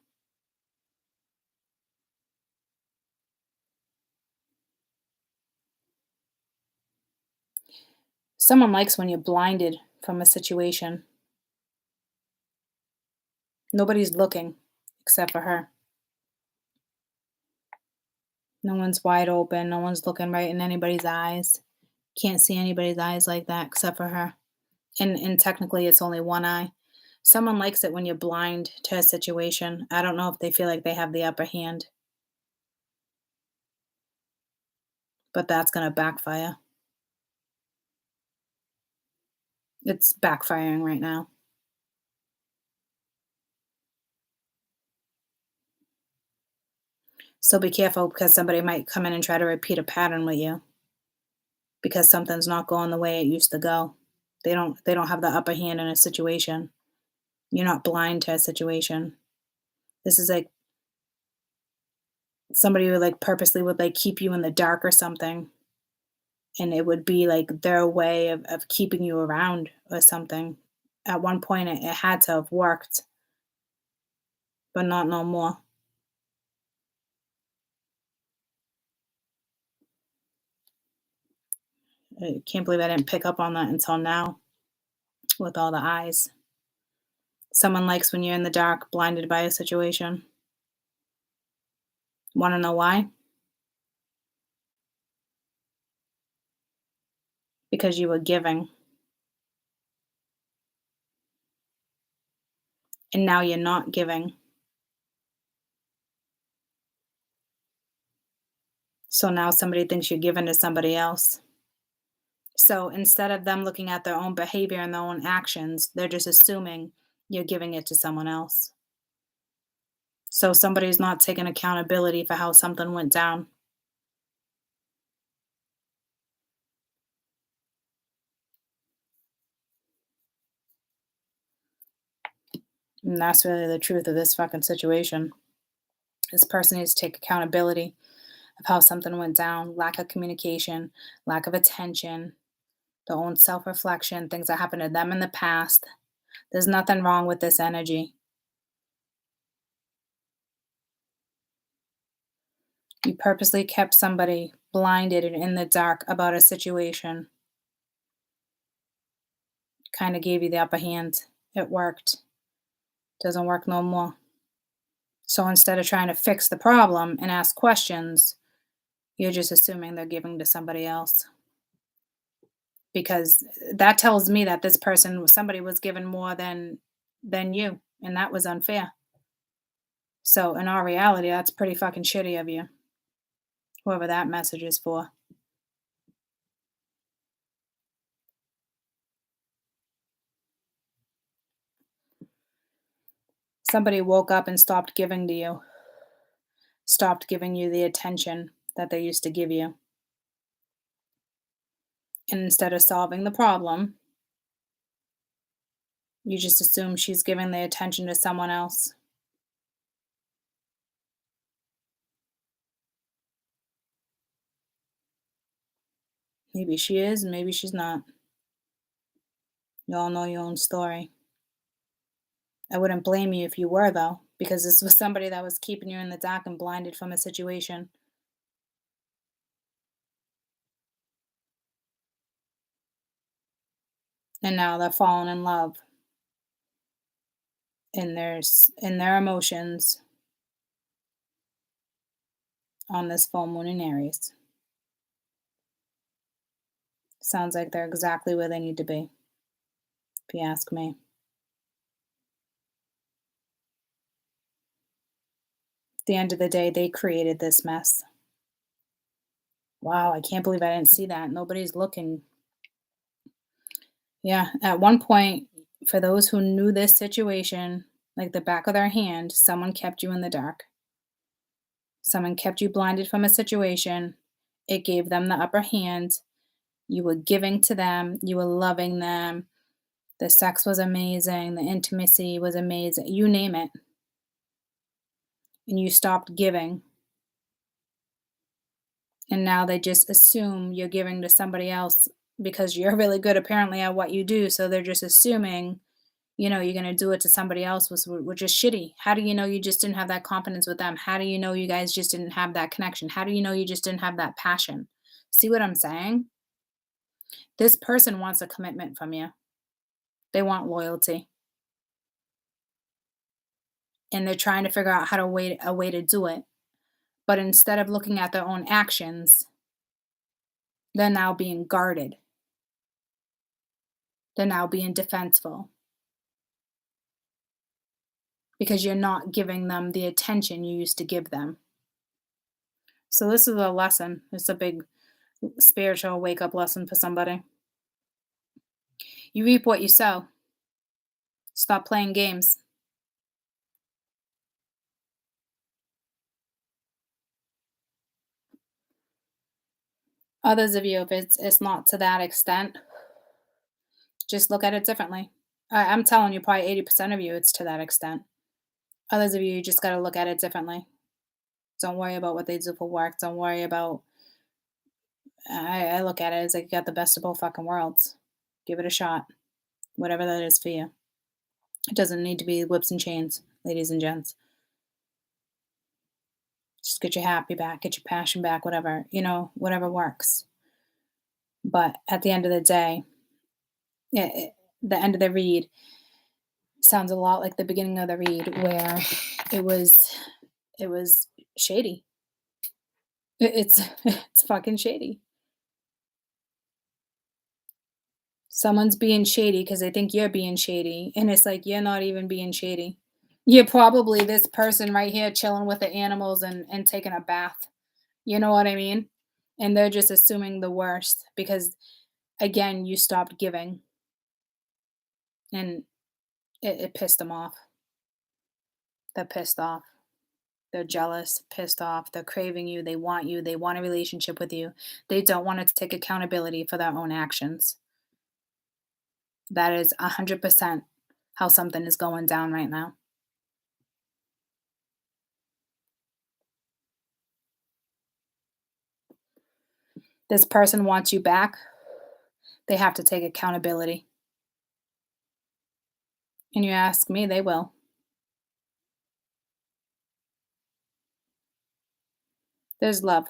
Someone likes when you're blinded from a situation. Nobody's looking except for her. No one's wide open. No one's looking right in anybody's eyes. Can't see anybody's eyes like that except for her. And technically, it's only one eye. Someone likes it when you're blind to a situation. I don't know if they feel like they have the upper hand, but that's going to backfire. It's backfiring right now. So be careful because somebody might come in and try to repeat a pattern with you because something's not going the way it used to go. They don't have the upper hand in a situation. You're not blind to a situation. This is like somebody who like purposely would like keep you in the dark or something. And it would be like their way of keeping you around or something. At one point it had to have worked, but not no more. I can't believe I didn't pick up on that until now with all the eyes. Someone likes when you're in the dark, blinded by a situation. Want to know why? Because you were giving. And now you're not giving. So now somebody thinks you're giving to somebody else. So instead of them looking at their own behavior and their own actions, they're just assuming you're giving it to someone else. So somebody's not taking accountability for how something went down. And that's really the truth of this fucking situation. This person needs to take accountability of how something went down, lack of communication, lack of attention, their own self reflection, things that happened to them in the past. There's nothing wrong with this energy. You purposely kept somebody blinded and in the dark about a situation, kind of gave you the upper hand. It worked. Doesn't work no more. So instead of trying to fix the problem and ask questions, you're just assuming they're giving to somebody else. Because that tells me that this person, somebody was given more than you, and that was unfair. So in all reality, that's pretty fucking shitty of you, whoever that message is for. Somebody woke up and stopped giving to you, stopped giving you the attention that they used to give you. And instead of solving the problem, you just assume she's giving the attention to someone else. Maybe she is, maybe she's not. You all know your own story. I wouldn't blame you if you were, though, because this was somebody that was keeping you in the dark and blinded from a situation. And now they're falling in love in their emotions on this full moon in Aries. Sounds like they're exactly where they need to be, if you ask me. At the end of the day, they created this mess. Wow, I can't believe I didn't see that. Nobody's looking. Yeah, at one point, for those who knew this situation like the back of their hand, someone kept you in the dark. Someone kept you blinded from a situation. It gave them the upper hand. You were giving to them, you were loving them. The sex was amazing, the intimacy was amazing, you name it. And you stopped giving. And now they just assume you're giving to somebody else because you're really good apparently at what you do. So they're just assuming, you're going to do it to somebody else, which is shitty. How do you know you just didn't have that confidence with them? How do you know you guys just didn't have that connection? How do you know you just didn't have that passion? See what I'm saying? This person wants a commitment from you. They want loyalty. And they're trying to figure out how to a way to do it. But instead of looking at their own actions, they're now being guarded. They're now being defensible. Because you're not giving them the attention you used to give them. So this is a lesson. It's a big spiritual wake-up lesson for somebody. You reap what you sow. Stop playing games. Others of you, if it's not to that extent, just look at it differently. I'm telling you, probably 80% of you, it's to that extent. Others of you, you just got to look at it differently. Don't worry about what they do for work. Don't worry about. I look at it as like you got the best of both fucking worlds. Give it a shot, whatever that is for you. It doesn't need to be whips and chains, ladies and gents. Just get your happy back, get your passion back, whatever, whatever works. But at the end of the day, the end of the read sounds a lot like the beginning of the read where it was shady. It's it's fucking shady. Someone's being shady because they think you're being shady, and it's like you're not even being shady. You're probably this person right here chilling with the animals and taking a bath. You know what I mean? And they're just assuming the worst because again, you stopped giving, and it pissed them off. They're pissed off. They're jealous, pissed off. They're craving you. They want you. They want a relationship with you. They don't want to take accountability for their own actions. That is 100% how something is going down right now. This person wants you back. They have to take accountability. And you ask me, they will. There's love.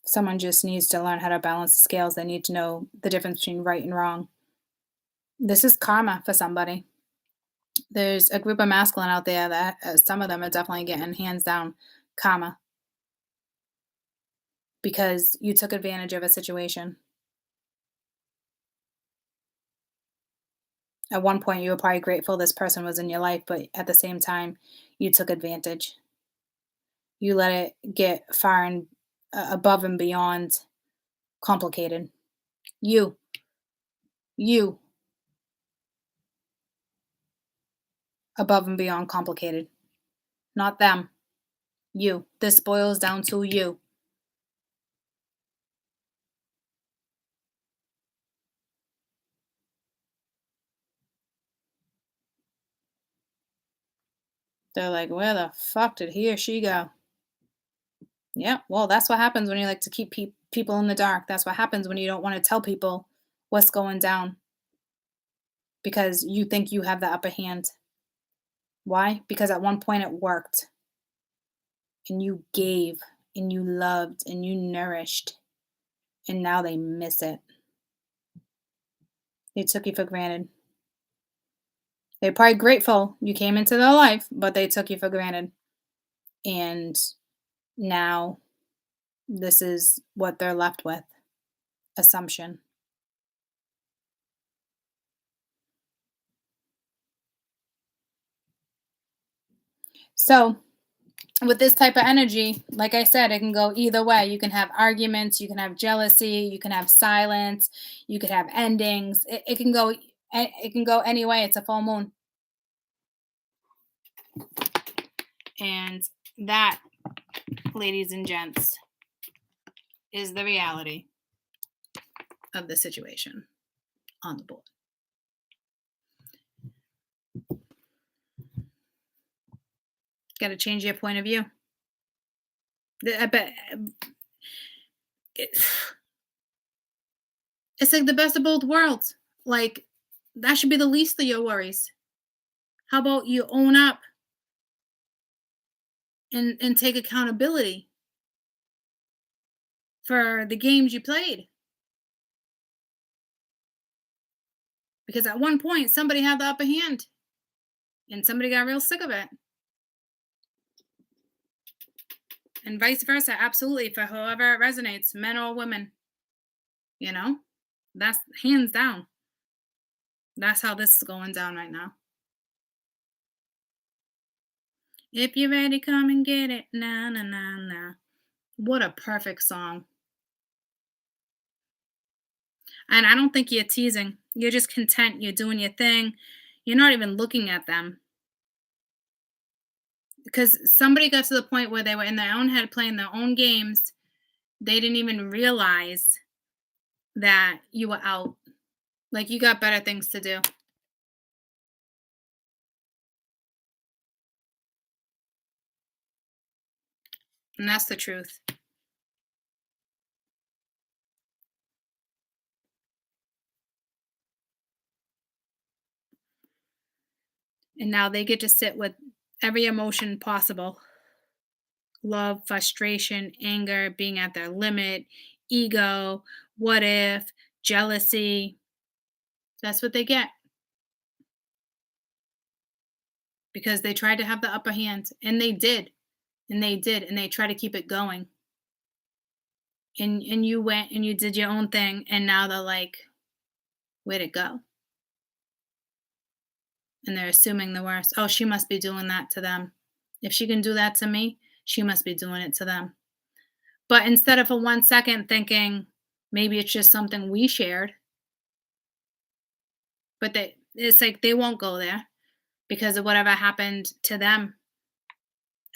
Someone just needs to learn how to balance the scales. They need to know the difference between right and wrong. This is karma for somebody. There's a group of masculine out there that some of them are definitely getting hands down karma because you took advantage of a situation. At one point, you were probably grateful this person was in your life, but at the same time, you took advantage. You let it get far and above and beyond complicated. You, you, above and beyond complicated. Not them. You. This boils down to you. They're like, where the fuck did he or she go? Yeah, well, that's what happens when you like to keep people in the dark. That's what happens when you don't want to tell people what's going down because you think you have the upper hand. Why? Because at one point it worked and you gave and you loved and you nourished, and now they miss it. They took you for granted. They're probably grateful you came into their life, but they took you for granted. And now this is what they're left with. Assumption. So, with this type of energy, like I said, it can go either way. You can have arguments, you can have jealousy, you can have silence, you could have endings. It can go any way. It's a full moon. And that, ladies and gents, is the reality of the situation on the board. Got to change your point of view. I bet it's like the best of both worlds. Like, that should be the least of your worries. How about you own up and take accountability for the games you played? Because at one point, somebody had the upper hand and somebody got real sick of it. And vice versa, absolutely, for whoever it resonates, men or women. You know, that's hands down. That's how this is going down right now. If you're ready, come and get it. Na, na, na, na. What a perfect song. And I don't think you're teasing. You're just content. You're doing your thing. You're not even looking at them. Because somebody got to the point where they were in their own head playing their own games. They didn't even realize that you were out. Like, you got better things to do. And that's the truth. And now they get to sit with every emotion possible: love, frustration, anger, being at their limit, ego, what if, jealousy. That's what they get. Because they tried to have the upper hand, and they did. And they did, and they tried to keep it going. And you went and you did your own thing, and now they're like, where'd it go? And they're assuming the worst. Oh, she must be doing that to them. If she can do that to me, she must be doing it to them. But instead of for 1 second thinking, maybe it's just something we shared, but it's like they won't go there because of whatever happened to them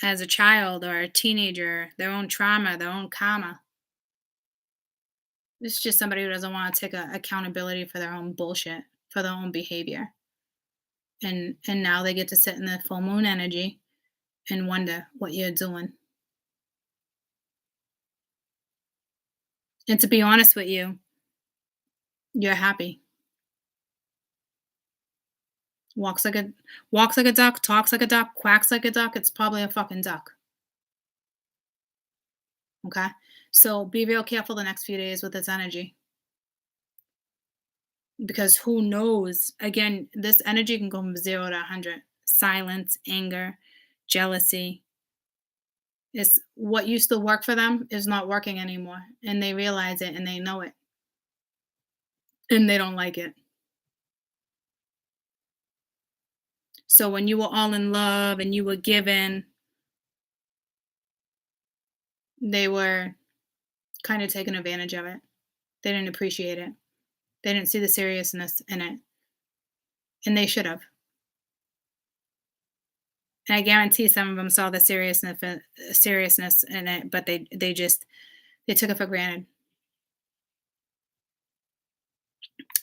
as a child or a teenager, their own trauma, their own karma. It's just somebody who doesn't want to take accountability for their own bullshit, for their own behavior. And now they get to sit in the full moon energy and wonder what you're doing. And to be honest with you, you're happy. Walks like a duck, talks like a duck, quacks like a duck. It's probably a fucking duck. Okay? So be real careful the next few days with this energy. Because who knows? Again, this energy can go from 0 to 100. Silence, anger, jealousy. It's what used to work for them is not working anymore. And they realize it and they know it. And they don't like it. So when you were all in love and you were given, they were kind of taking advantage of it. They didn't appreciate it. They didn't see the seriousness in it. And they should have. And I guarantee some of them saw the seriousness in it, but they just they took it for granted.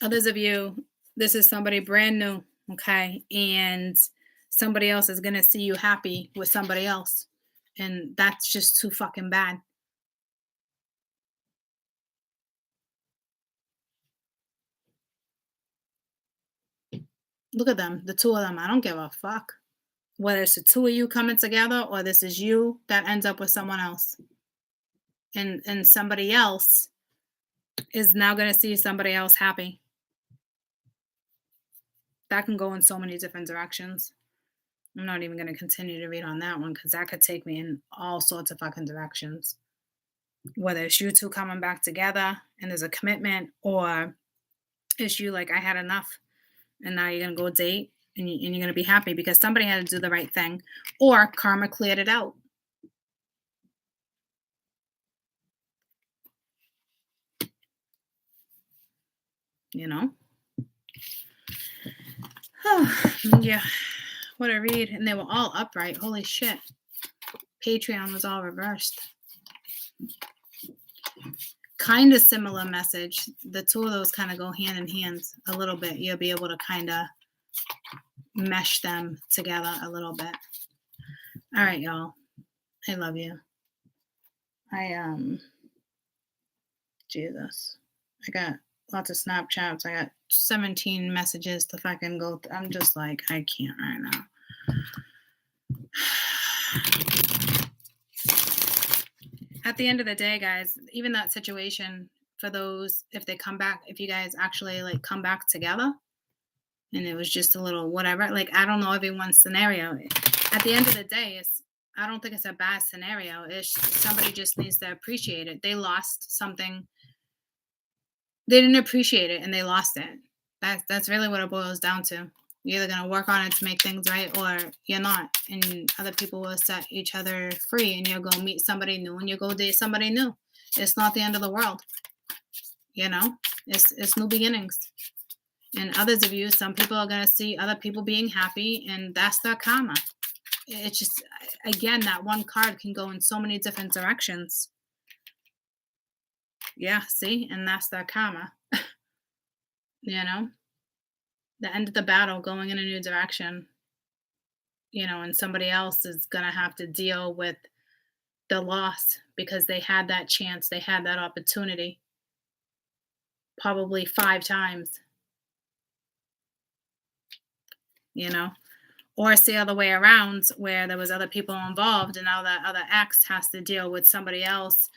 Others of you, this is somebody brand new, okay? And somebody else is gonna see you happy with somebody else. And that's just too fucking bad. Look at them, the two of them. I don't give a fuck. Whether it's the two of you coming together or this is you that ends up with someone else. And somebody else is now gonna see somebody else happy. That can go in so many different directions. I'm not even going to continue to read on that one because that could take me in all sorts of fucking directions. Whether it's you two coming back together and there's a commitment, or it's you like, I had enough and now you're going to go date and you're going to be happy because somebody had to do the right thing or karma cleared it out. You know? Oh, yeah. What a read. And they were all upright. Holy shit. Patreon was all reversed. Kind of similar message. The two of those kind of go hand in hand a little bit. You'll be able to kind of mesh them together a little bit. All right, y'all. I love you. Jesus. I got lots of Snapchats. I got 17 messages to fucking go through. I'm just like, I can't right now. At the end of the day, guys, even that situation for those, if they come back, if you guys actually like come back together and it was just a little whatever, like, I don't know everyone's scenario. At the end of the day, I don't think it's a bad scenario. It's somebody just needs to appreciate it. They lost something. They didn't appreciate it and they lost it. That's really what it boils down to. You're either going to work on it to make things right or you're not. And other people will set each other free and you'll go meet somebody new and you'll go date somebody new. It's not the end of the world. You know, it's new beginnings. And others of you, some people are going to see other people being happy and that's their karma. It's just, again, that one card can go in so many different directions. Yeah, see? And that's their karma. You know? The end of the battle going in a new direction, you know, and somebody else is going to have to deal with the loss because they had that chance, they had that opportunity probably 5 times, you know, or it's the other way around where there was other people involved and now that other ex has to deal with somebody else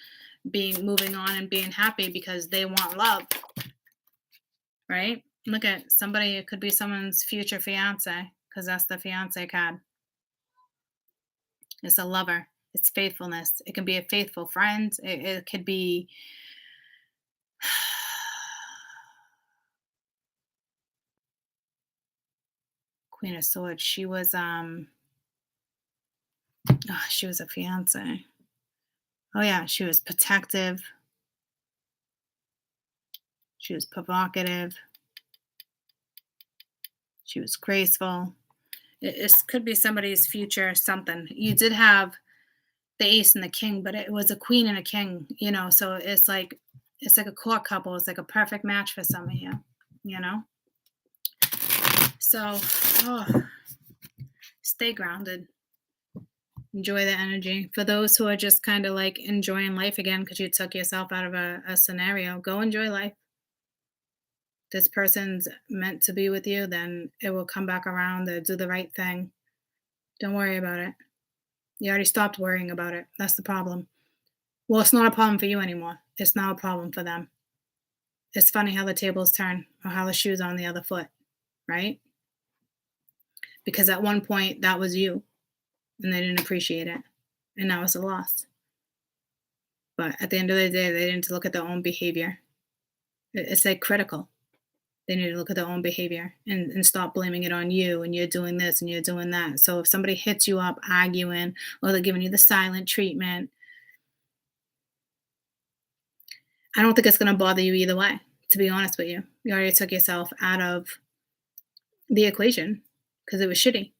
moving on and being happy because they want love, right? Look at somebody, it could be someone's future fiance because that's the fiance card. It's a lover. It's faithfulness. It can be a faithful friend. It could be Queen of Swords. She was a fiance. Oh, yeah, she was protective. She was provocative. She was graceful. It could be somebody's future something. You did have the ace and the king, but it was a queen and a king, so it's like a core couple. It's like a perfect match for some of you, you know? So, oh, stay grounded. Enjoy the energy. For those who are just kind of like enjoying life again because you took yourself out of a scenario, go enjoy life. This person's meant to be with you, then it will come back around to do the right thing. Don't worry about it. You already stopped worrying about it. That's the problem. Well, it's not a problem for you anymore. It's now a problem for them. It's funny how the tables turn or how the shoe's on the other foot, right? Because at one point that was you and they didn't appreciate it. And now it's a loss. But at the end of the day, they didn't look at their own behavior. It's like critical. They need to look at their own behavior and stop blaming it on you and you're doing this and you're doing that. So if somebody hits you up arguing or they're giving you the silent treatment, I don't think it's going to bother you either way, to be honest with you. You already took yourself out of the equation because it was shitty.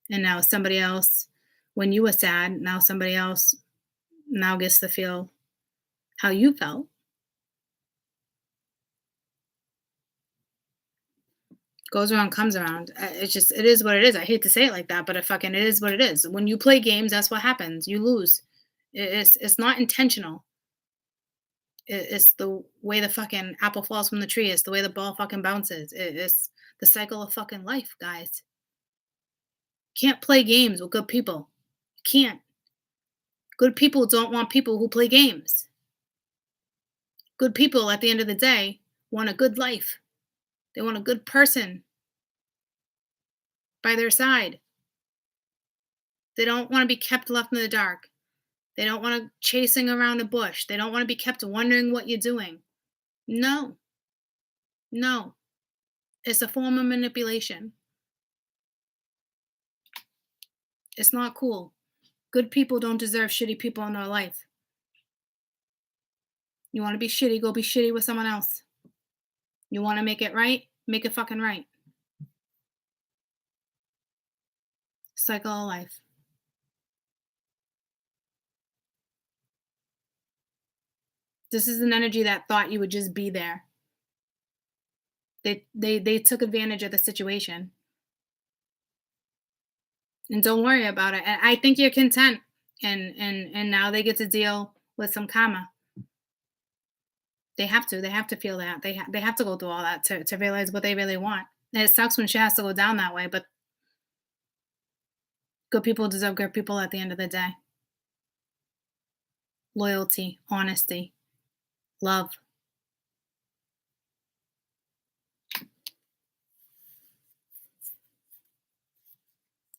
And now somebody else, when you were sad, now somebody else now gets to feel how you felt. Goes around, comes around. It is what it is. I hate to say it like that, but it is what it is. When you play games, that's what happens. You lose. It's not intentional. It's the way the fucking apple falls from the tree. It's the way the ball fucking bounces. It's the cycle of fucking life, guys. Can't play games with good people. Can't. Good people don't want people who play games. Good people, at the end of the day, want a good life. They want a good person by their side. They don't want to be kept left in the dark. They don't want to chasing around a bush. They don't want to be kept wondering what you're doing. No. No. It's a form of manipulation. It's not cool. Good people don't deserve shitty people in their life. You want to be shitty, go be shitty with someone else. You want to make it right? Make it fucking right. Cycle of life. This is an energy that thought you would just be there. They took advantage of the situation. And don't worry about it. And I think you're content. And now they get to deal with some karma. They have to. They have to feel that. They have to go through all that to realize what they really want. And it sucks when shit has to go down that way, but good people deserve good people at the end of the day. Loyalty, honesty, love.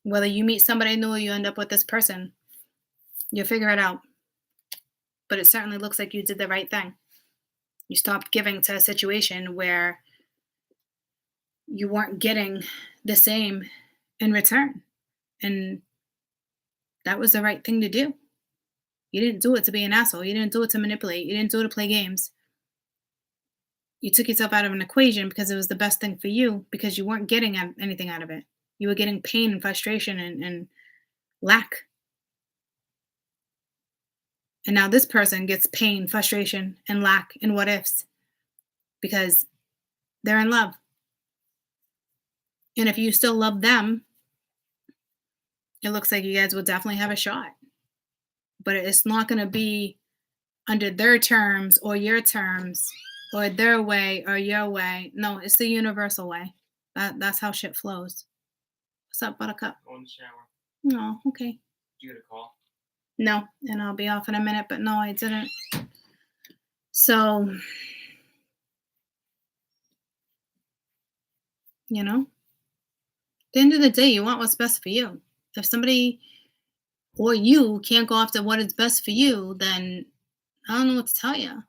Whether you meet somebody new or you end up with this person, you'll figure it out. But it certainly looks like you did the right thing. You stopped giving to a situation where you weren't getting the same in return. And that was the right thing to do. You didn't do it to be an asshole. You didn't do it to manipulate. You didn't do it to play games. You took yourself out of an equation because it was the best thing for you because you weren't getting anything out of it. You were getting pain and frustration and lack. And now this person gets pain, frustration, and lack and what ifs because they're in love. And if you still love them, it looks like you guys will definitely have a shot. But it's not going to be under their terms or your terms or their way or your way. No, it's the universal way. That's how shit flows. What's up, Buttercup? Go in the shower. No, okay. Did you get a call? No, and I'll be off in a minute, but no, I didn't. So, at the end of the day, you want what's best for you. If somebody or you can't go after what is best for you, then I don't know what to tell you.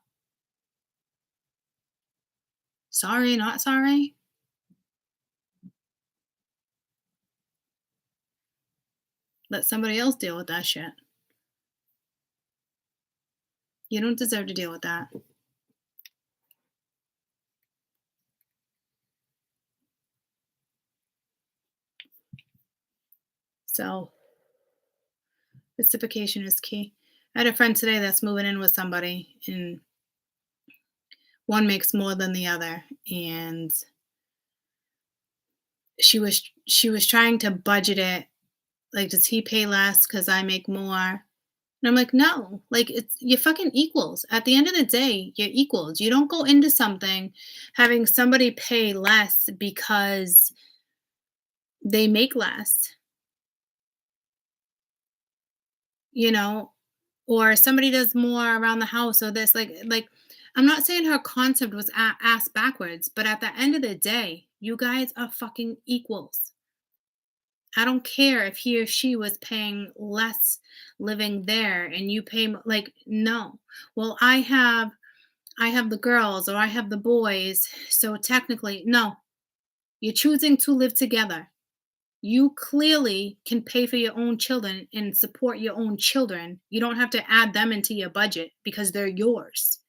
Sorry, not sorry. Let somebody else deal with that shit. You don't deserve to deal with that. So reciprocation is key. I had a friend today that's moving in with somebody, and one makes more than the other, and she was trying to budget it. Like, does he pay less because I make more? And I'm like, no, like it's you're fucking equals. At the end of the day, you're equals. You don't go into something having somebody pay less because they make less, you know, or somebody does more around the house or this. Like I'm not saying her concept was ass backwards, but at the end of the day, you guys are fucking equals. I don't care if he or she was paying less living there and you pay like no. Well, I have the girls or I have the boys, so technically no. You're choosing to live together. You clearly can pay for your own children and support your own children. You don't have to add them into your budget because they're yours.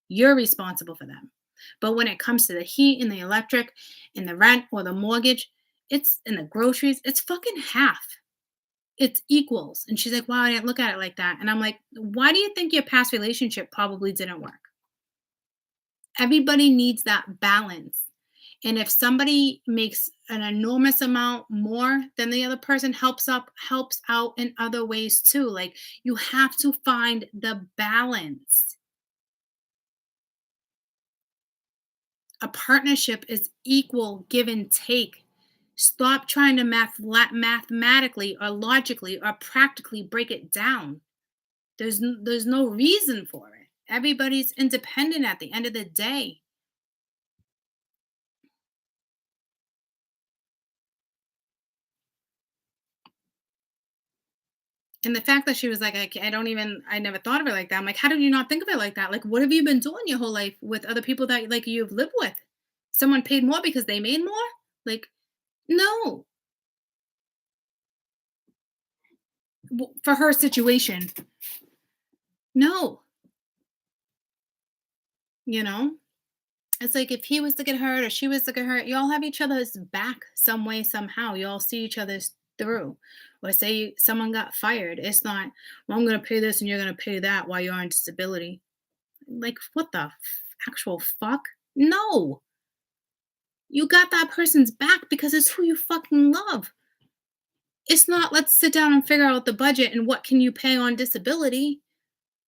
You're responsible for them. But when it comes to the heat and the electric and the rent or the mortgage, it's in the groceries, it's fucking half. It's equals. And she's like, wow, I didn't look at it like that. And I'm like, why do you think your past relationship probably didn't work? Everybody needs that balance. And if somebody makes an enormous amount more than the other person helps out in other ways too. Like you have to find the balance. A partnership is equal give and take. Stop trying to mathematically or logically or practically break it down. There's no reason for it. Everybody's independent at the end of the day. And the fact that she was like, I don't even, I never thought of it like that. I'm like, how did you not think of it like that? Like, what have you been doing your whole life with other people that like you've lived with? Someone paid more because they made more? Like, no, for her situation, no, you know? It's like if he was to get hurt or she was to get hurt, you all have each other's back some way, somehow. You all see each other's through. Or say someone got fired. It's not, well, I'm going to pay this and you're going to pay that while you're on disability. Like, what the actual fuck? No. You got that person's back because it's who you fucking love. It's not, let's sit down and figure out the budget and what can you pay on disability.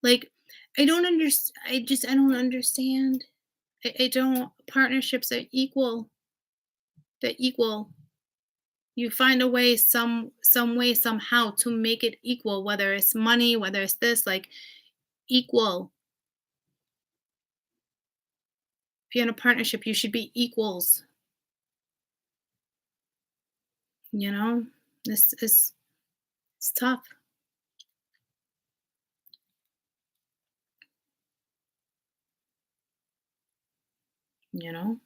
Like, I don't understand. I don't understand. I don't. Partnerships are equal. They're equal. You find a way, some way, somehow to make it equal, whether it's money, whether it's this, like equal. If you're in a partnership, you should be equals. You know, this is it's tough. You know,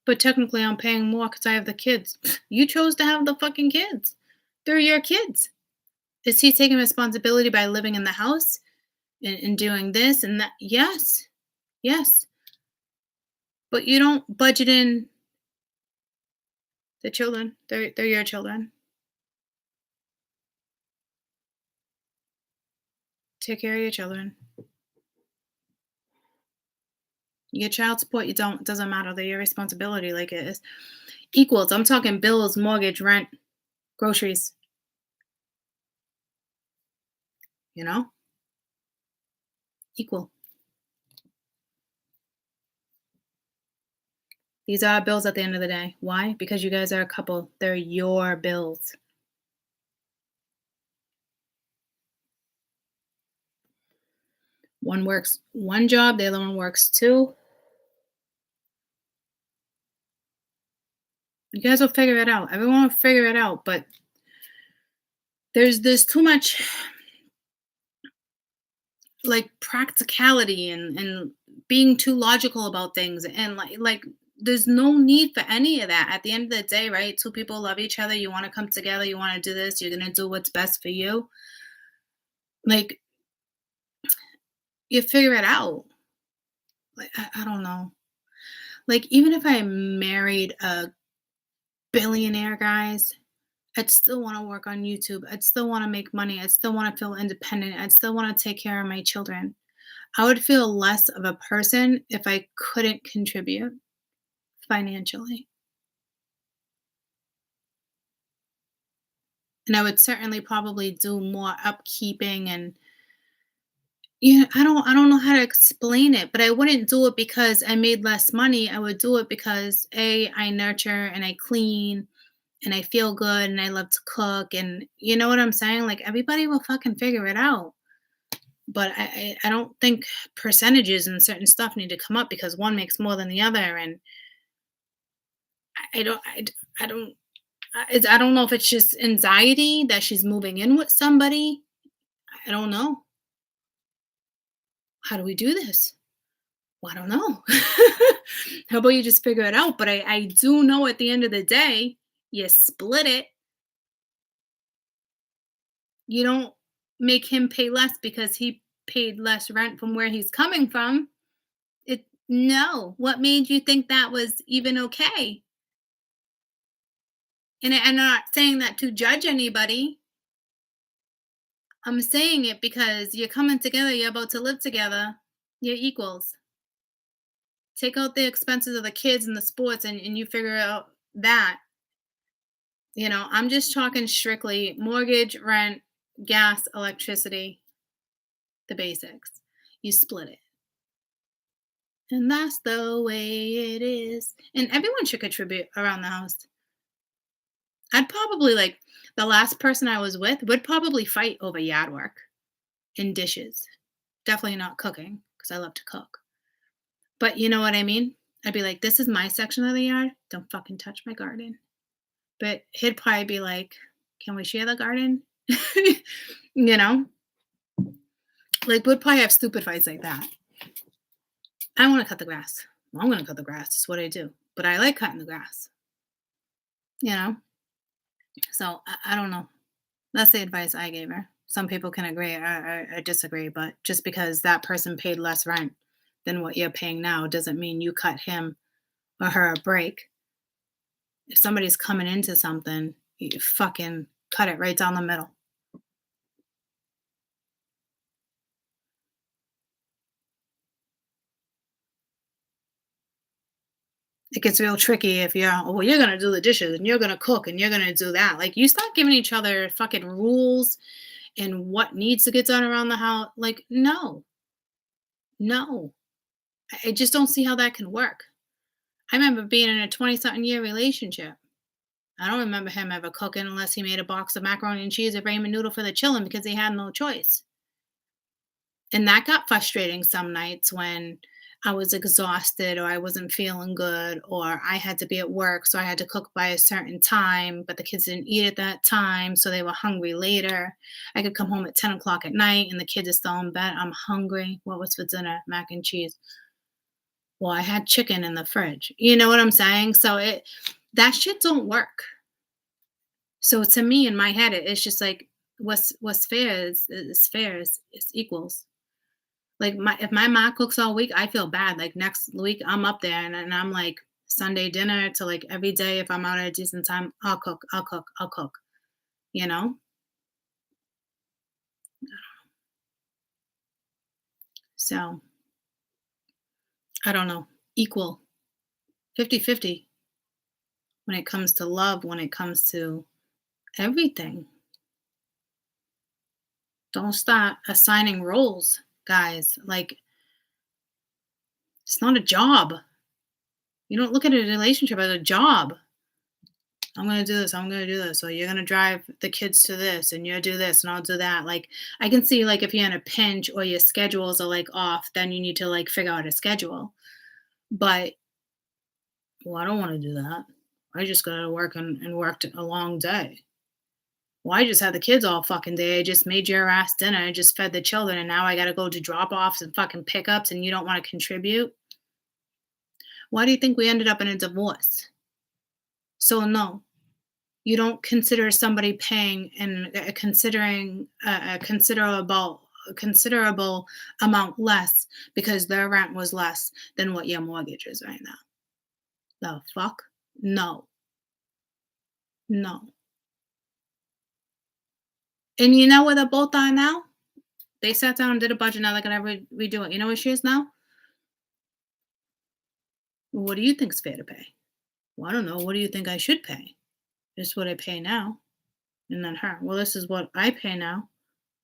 but technically, I'm paying more because I have the kids. You chose to have the fucking kids. They're your kids. Is he taking responsibility by living in the house and doing this and that? Yes, yes. But you don't budget in the children. They're your children. Take care of your children. You get child support, you don't, it doesn't matter. They're your responsibility. Like it is equals. I'm talking bills, mortgage, rent, groceries, you know? Equal. These are bills at the end of the day. Why? Because you guys are a couple. They're your bills. One works one job, the other one works two. You guys will figure it out. Everyone will figure it out, but there's too much like practicality and being too logical about things and like there's no need for any of that at the end of the day, right? Two people love each other, you want to come together, you want to do this, you're going to do what's best for you. Like you figure it out. Like, I don't know. Like, even if I married a billionaire, guys, I'd still want to work on YouTube. I'd still want to make money. I'd still want to feel independent. I'd still want to take care of my children. I would feel less of a person if I couldn't contribute financially. And I would certainly probably do more upkeeping and I don't know how to explain it, but I wouldn't do it because I made less money. I would do it because I nurture and I clean and I feel good and I love to cook and you know what I'm saying? Like everybody will fucking figure it out. But I don't think percentages and certain stuff need to come up because one makes more than the other, and I don't I don't I don't know if it's just anxiety that she's moving in with somebody. I don't know. How do we do this? Well, I don't know. How about you just figure it out? But I do know at the end of the day, you split it. You don't make him pay less because he paid less rent from where he's coming from. It no. What made you think that was even okay? And I'm not saying that to judge anybody. I'm saying it because you're coming together, you're about to live together, you're equals. Take out the expenses of the kids and the sports and you figure out that. I'm just talking strictly mortgage, rent, gas, electricity, the basics. You split it. And that's the way it is. And everyone should contribute around the house. I'd probably like the last person I was with would probably fight over yard work and dishes. Definitely not cooking because I love to cook. But you know what I mean? I'd be like, this is my section of the yard. Don't fucking touch my garden. But he'd probably be like, can we share the garden? you know? Like, we'd probably have stupid fights like that. I want to cut the grass. Well, I'm going to cut the grass. That's what I do. But I like cutting the grass. You know? So I don't know. That's the advice I gave her. Some people can agree or disagree, but just because that person paid less rent than what you're paying now doesn't mean you cut him or her a break. If somebody's coming into something, you fucking cut it right down the middle. It gets real tricky if you're, oh, well, you're going to do the dishes and you're going to cook and you're going to do that. Like, you start giving each other fucking rules and what needs to get done around the house. Like, no, no. I just don't see how that can work. I remember being in a 20-something year relationship. I don't remember him ever cooking unless he made a box of macaroni and cheese or ramen noodle for the children because he had no choice. And that got frustrating some nights when I was exhausted or I wasn't feeling good or I had to be at work, so I had to cook by a certain time, but the kids didn't eat at that time, so they were hungry later. I could come home at 10 o'clock at night and the kids are still in bed. I'm hungry. What was for dinner? Mac and cheese. Well, I had chicken in the fridge. You know what I'm saying? So that shit don't work. So to me, in my head, it's just like what's fair is fair is equals. Like if my mom cooks all week, I feel bad. Like next week, I'm up there and I'm like Sunday dinner to like every day. If I'm out at a decent time, I'll cook, I'll cook, I'll cook. You know. So I don't know. Equal 50-50 when it comes to love, when it comes to everything. Don't start assigning roles, guys. Like, it's not a job. You don't look at a relationship as a job. I'm going to do this. I'm going to do this. So you're going to drive the kids to this and you'll do this and I'll do that. Like, I can see like if you're in a pinch or your schedules are like off, then you need to like figure out a schedule. But, well, I don't want to do that. I just got to work and worked a long day. Well, I just had the kids all fucking day. I just made your ass dinner. I just fed the children. And now I got to go to drop offs and fucking pickups and you don't want to contribute. Why do you think we ended up in a divorce? So no, you don't consider somebody paying and considering a considerable considerable amount less because their rent was less than what your mortgage is right now. The fuck? No. No. And you know where they're both are now? They sat down and did a budget. Now they're going to redo it. You know where she is now? What do you think's fair to pay? Well, I don't know. What do you think I should pay? This is what I pay now. And then her. Well, this is what I pay now.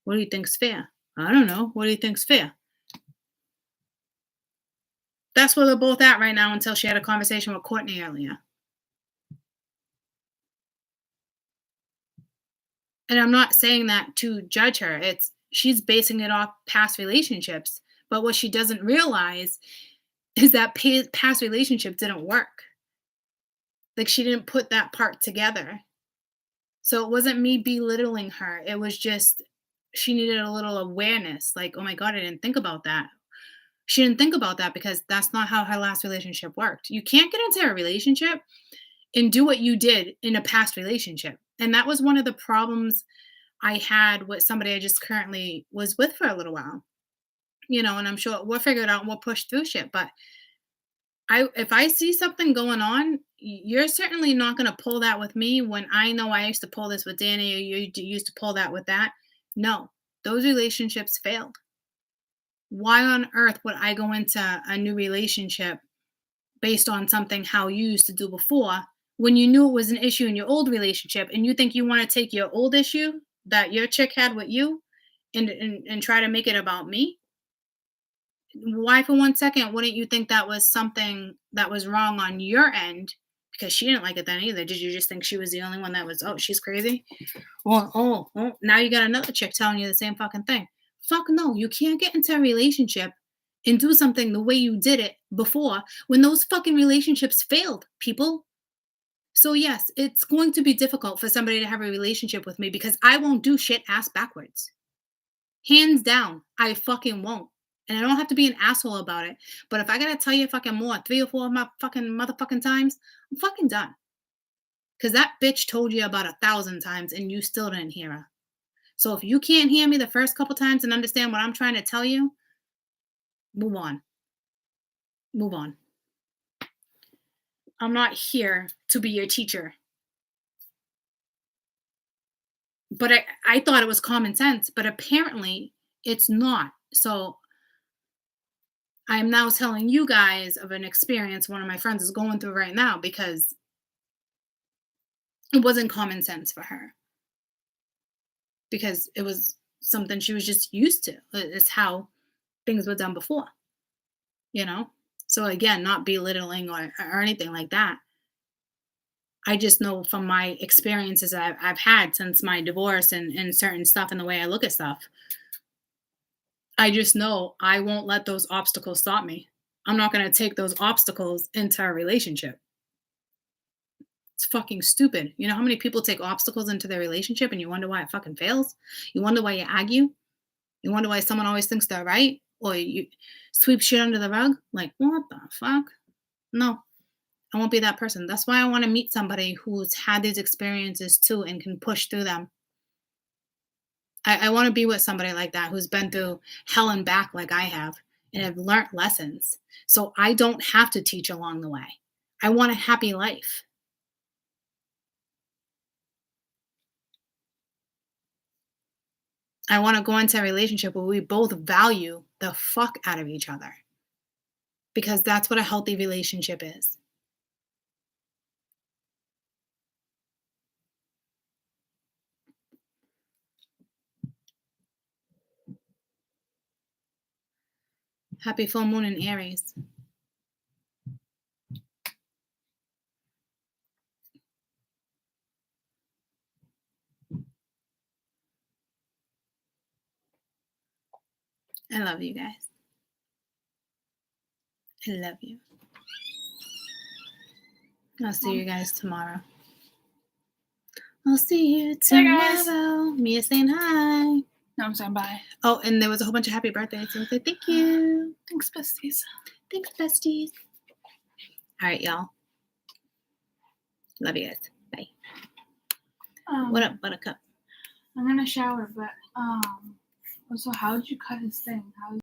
What do you think's fair? I don't know. What do you think's fair? That's where they're both at right now until she had a conversation with Courtney earlier. And I'm not saying that to judge her. She's basing it off past relationships. But what she doesn't realize is that past relationship didn't work. Like, she didn't put that part together. So it wasn't me belittling her. It was just she needed a little awareness. Like, oh my God, I didn't think about that. She didn't think about that because that's not how her last relationship worked. You can't get into a relationship and do what you did in a past relationship. And that was one of the problems I had with somebody I just currently was with for a little while. And I'm sure we'll figure it out and we'll push through shit. But if I see something going on, you're certainly not going to pull that with me when I know I used to pull this with Danny or you used to pull that with that. No, those relationships failed. Why on earth would I go into a new relationship based on something how you used to do before when you knew it was an issue in your old relationship and you think you want to take your old issue that your chick had with you and try to make it about me? Why for 1 second wouldn't you think that was something that was wrong on your end? Because she didn't like it then either. Did you just think she was the only one that was, oh, she's crazy? Well, now you got another chick telling you the same fucking thing. Fuck no, you can't get into a relationship and do something the way you did it before when those fucking relationships failed, people. So yes, it's going to be difficult for somebody to have a relationship with me because I won't do shit ass backwards. Hands down, I fucking won't. And I don't have to be an asshole about it. But if I gotta tell you fucking more 3 or 4 of my fucking motherfucking times, I'm fucking done. Because that bitch told you about 1,000 times and you still didn't hear her. So if you can't hear me the first couple times and understand what I'm trying to tell you, move on. Move on. I'm not here to be your teacher. But I thought it was common sense, but apparently it's not. So I'm now telling you guys of an experience one of my friends is going through right now because it wasn't common sense for her. Because it was something she was just used to. It's how things were done before. So again, not belittling or anything like that. I just know from my experiences I've had since my divorce and certain stuff and the way I look at stuff. I just know I won't let those obstacles stop me. I'm not going to take those obstacles into a relationship. It's fucking stupid. You know how many people take obstacles into their relationship and you wonder why it fucking fails? You wonder why you argue? You wonder why someone always thinks they're right? Or you sweep shit under the rug? Like, what the fuck? No, I won't be that person. That's why I want to meet somebody who's had these experiences too and can push through them. I want to be with somebody like that who's been through hell and back like I have and have learned lessons. So I don't have to teach along the way. I want a happy life. I want to go into a relationship where we both value the fuck out of each other. Because that's what a healthy relationship is. Happy full moon in Aries. I love you guys. I love you. I'll see you guys tomorrow. I'll see you tomorrow. Mia saying hi. No, I'm saying bye. Oh, and there was a whole bunch of happy birthdays. So I say thank you. Thanks, besties. Thanks, besties. All right, y'all. Love you guys. Bye. What up, Buttercup? I'm gonna shower, but So how did you cut his thing? How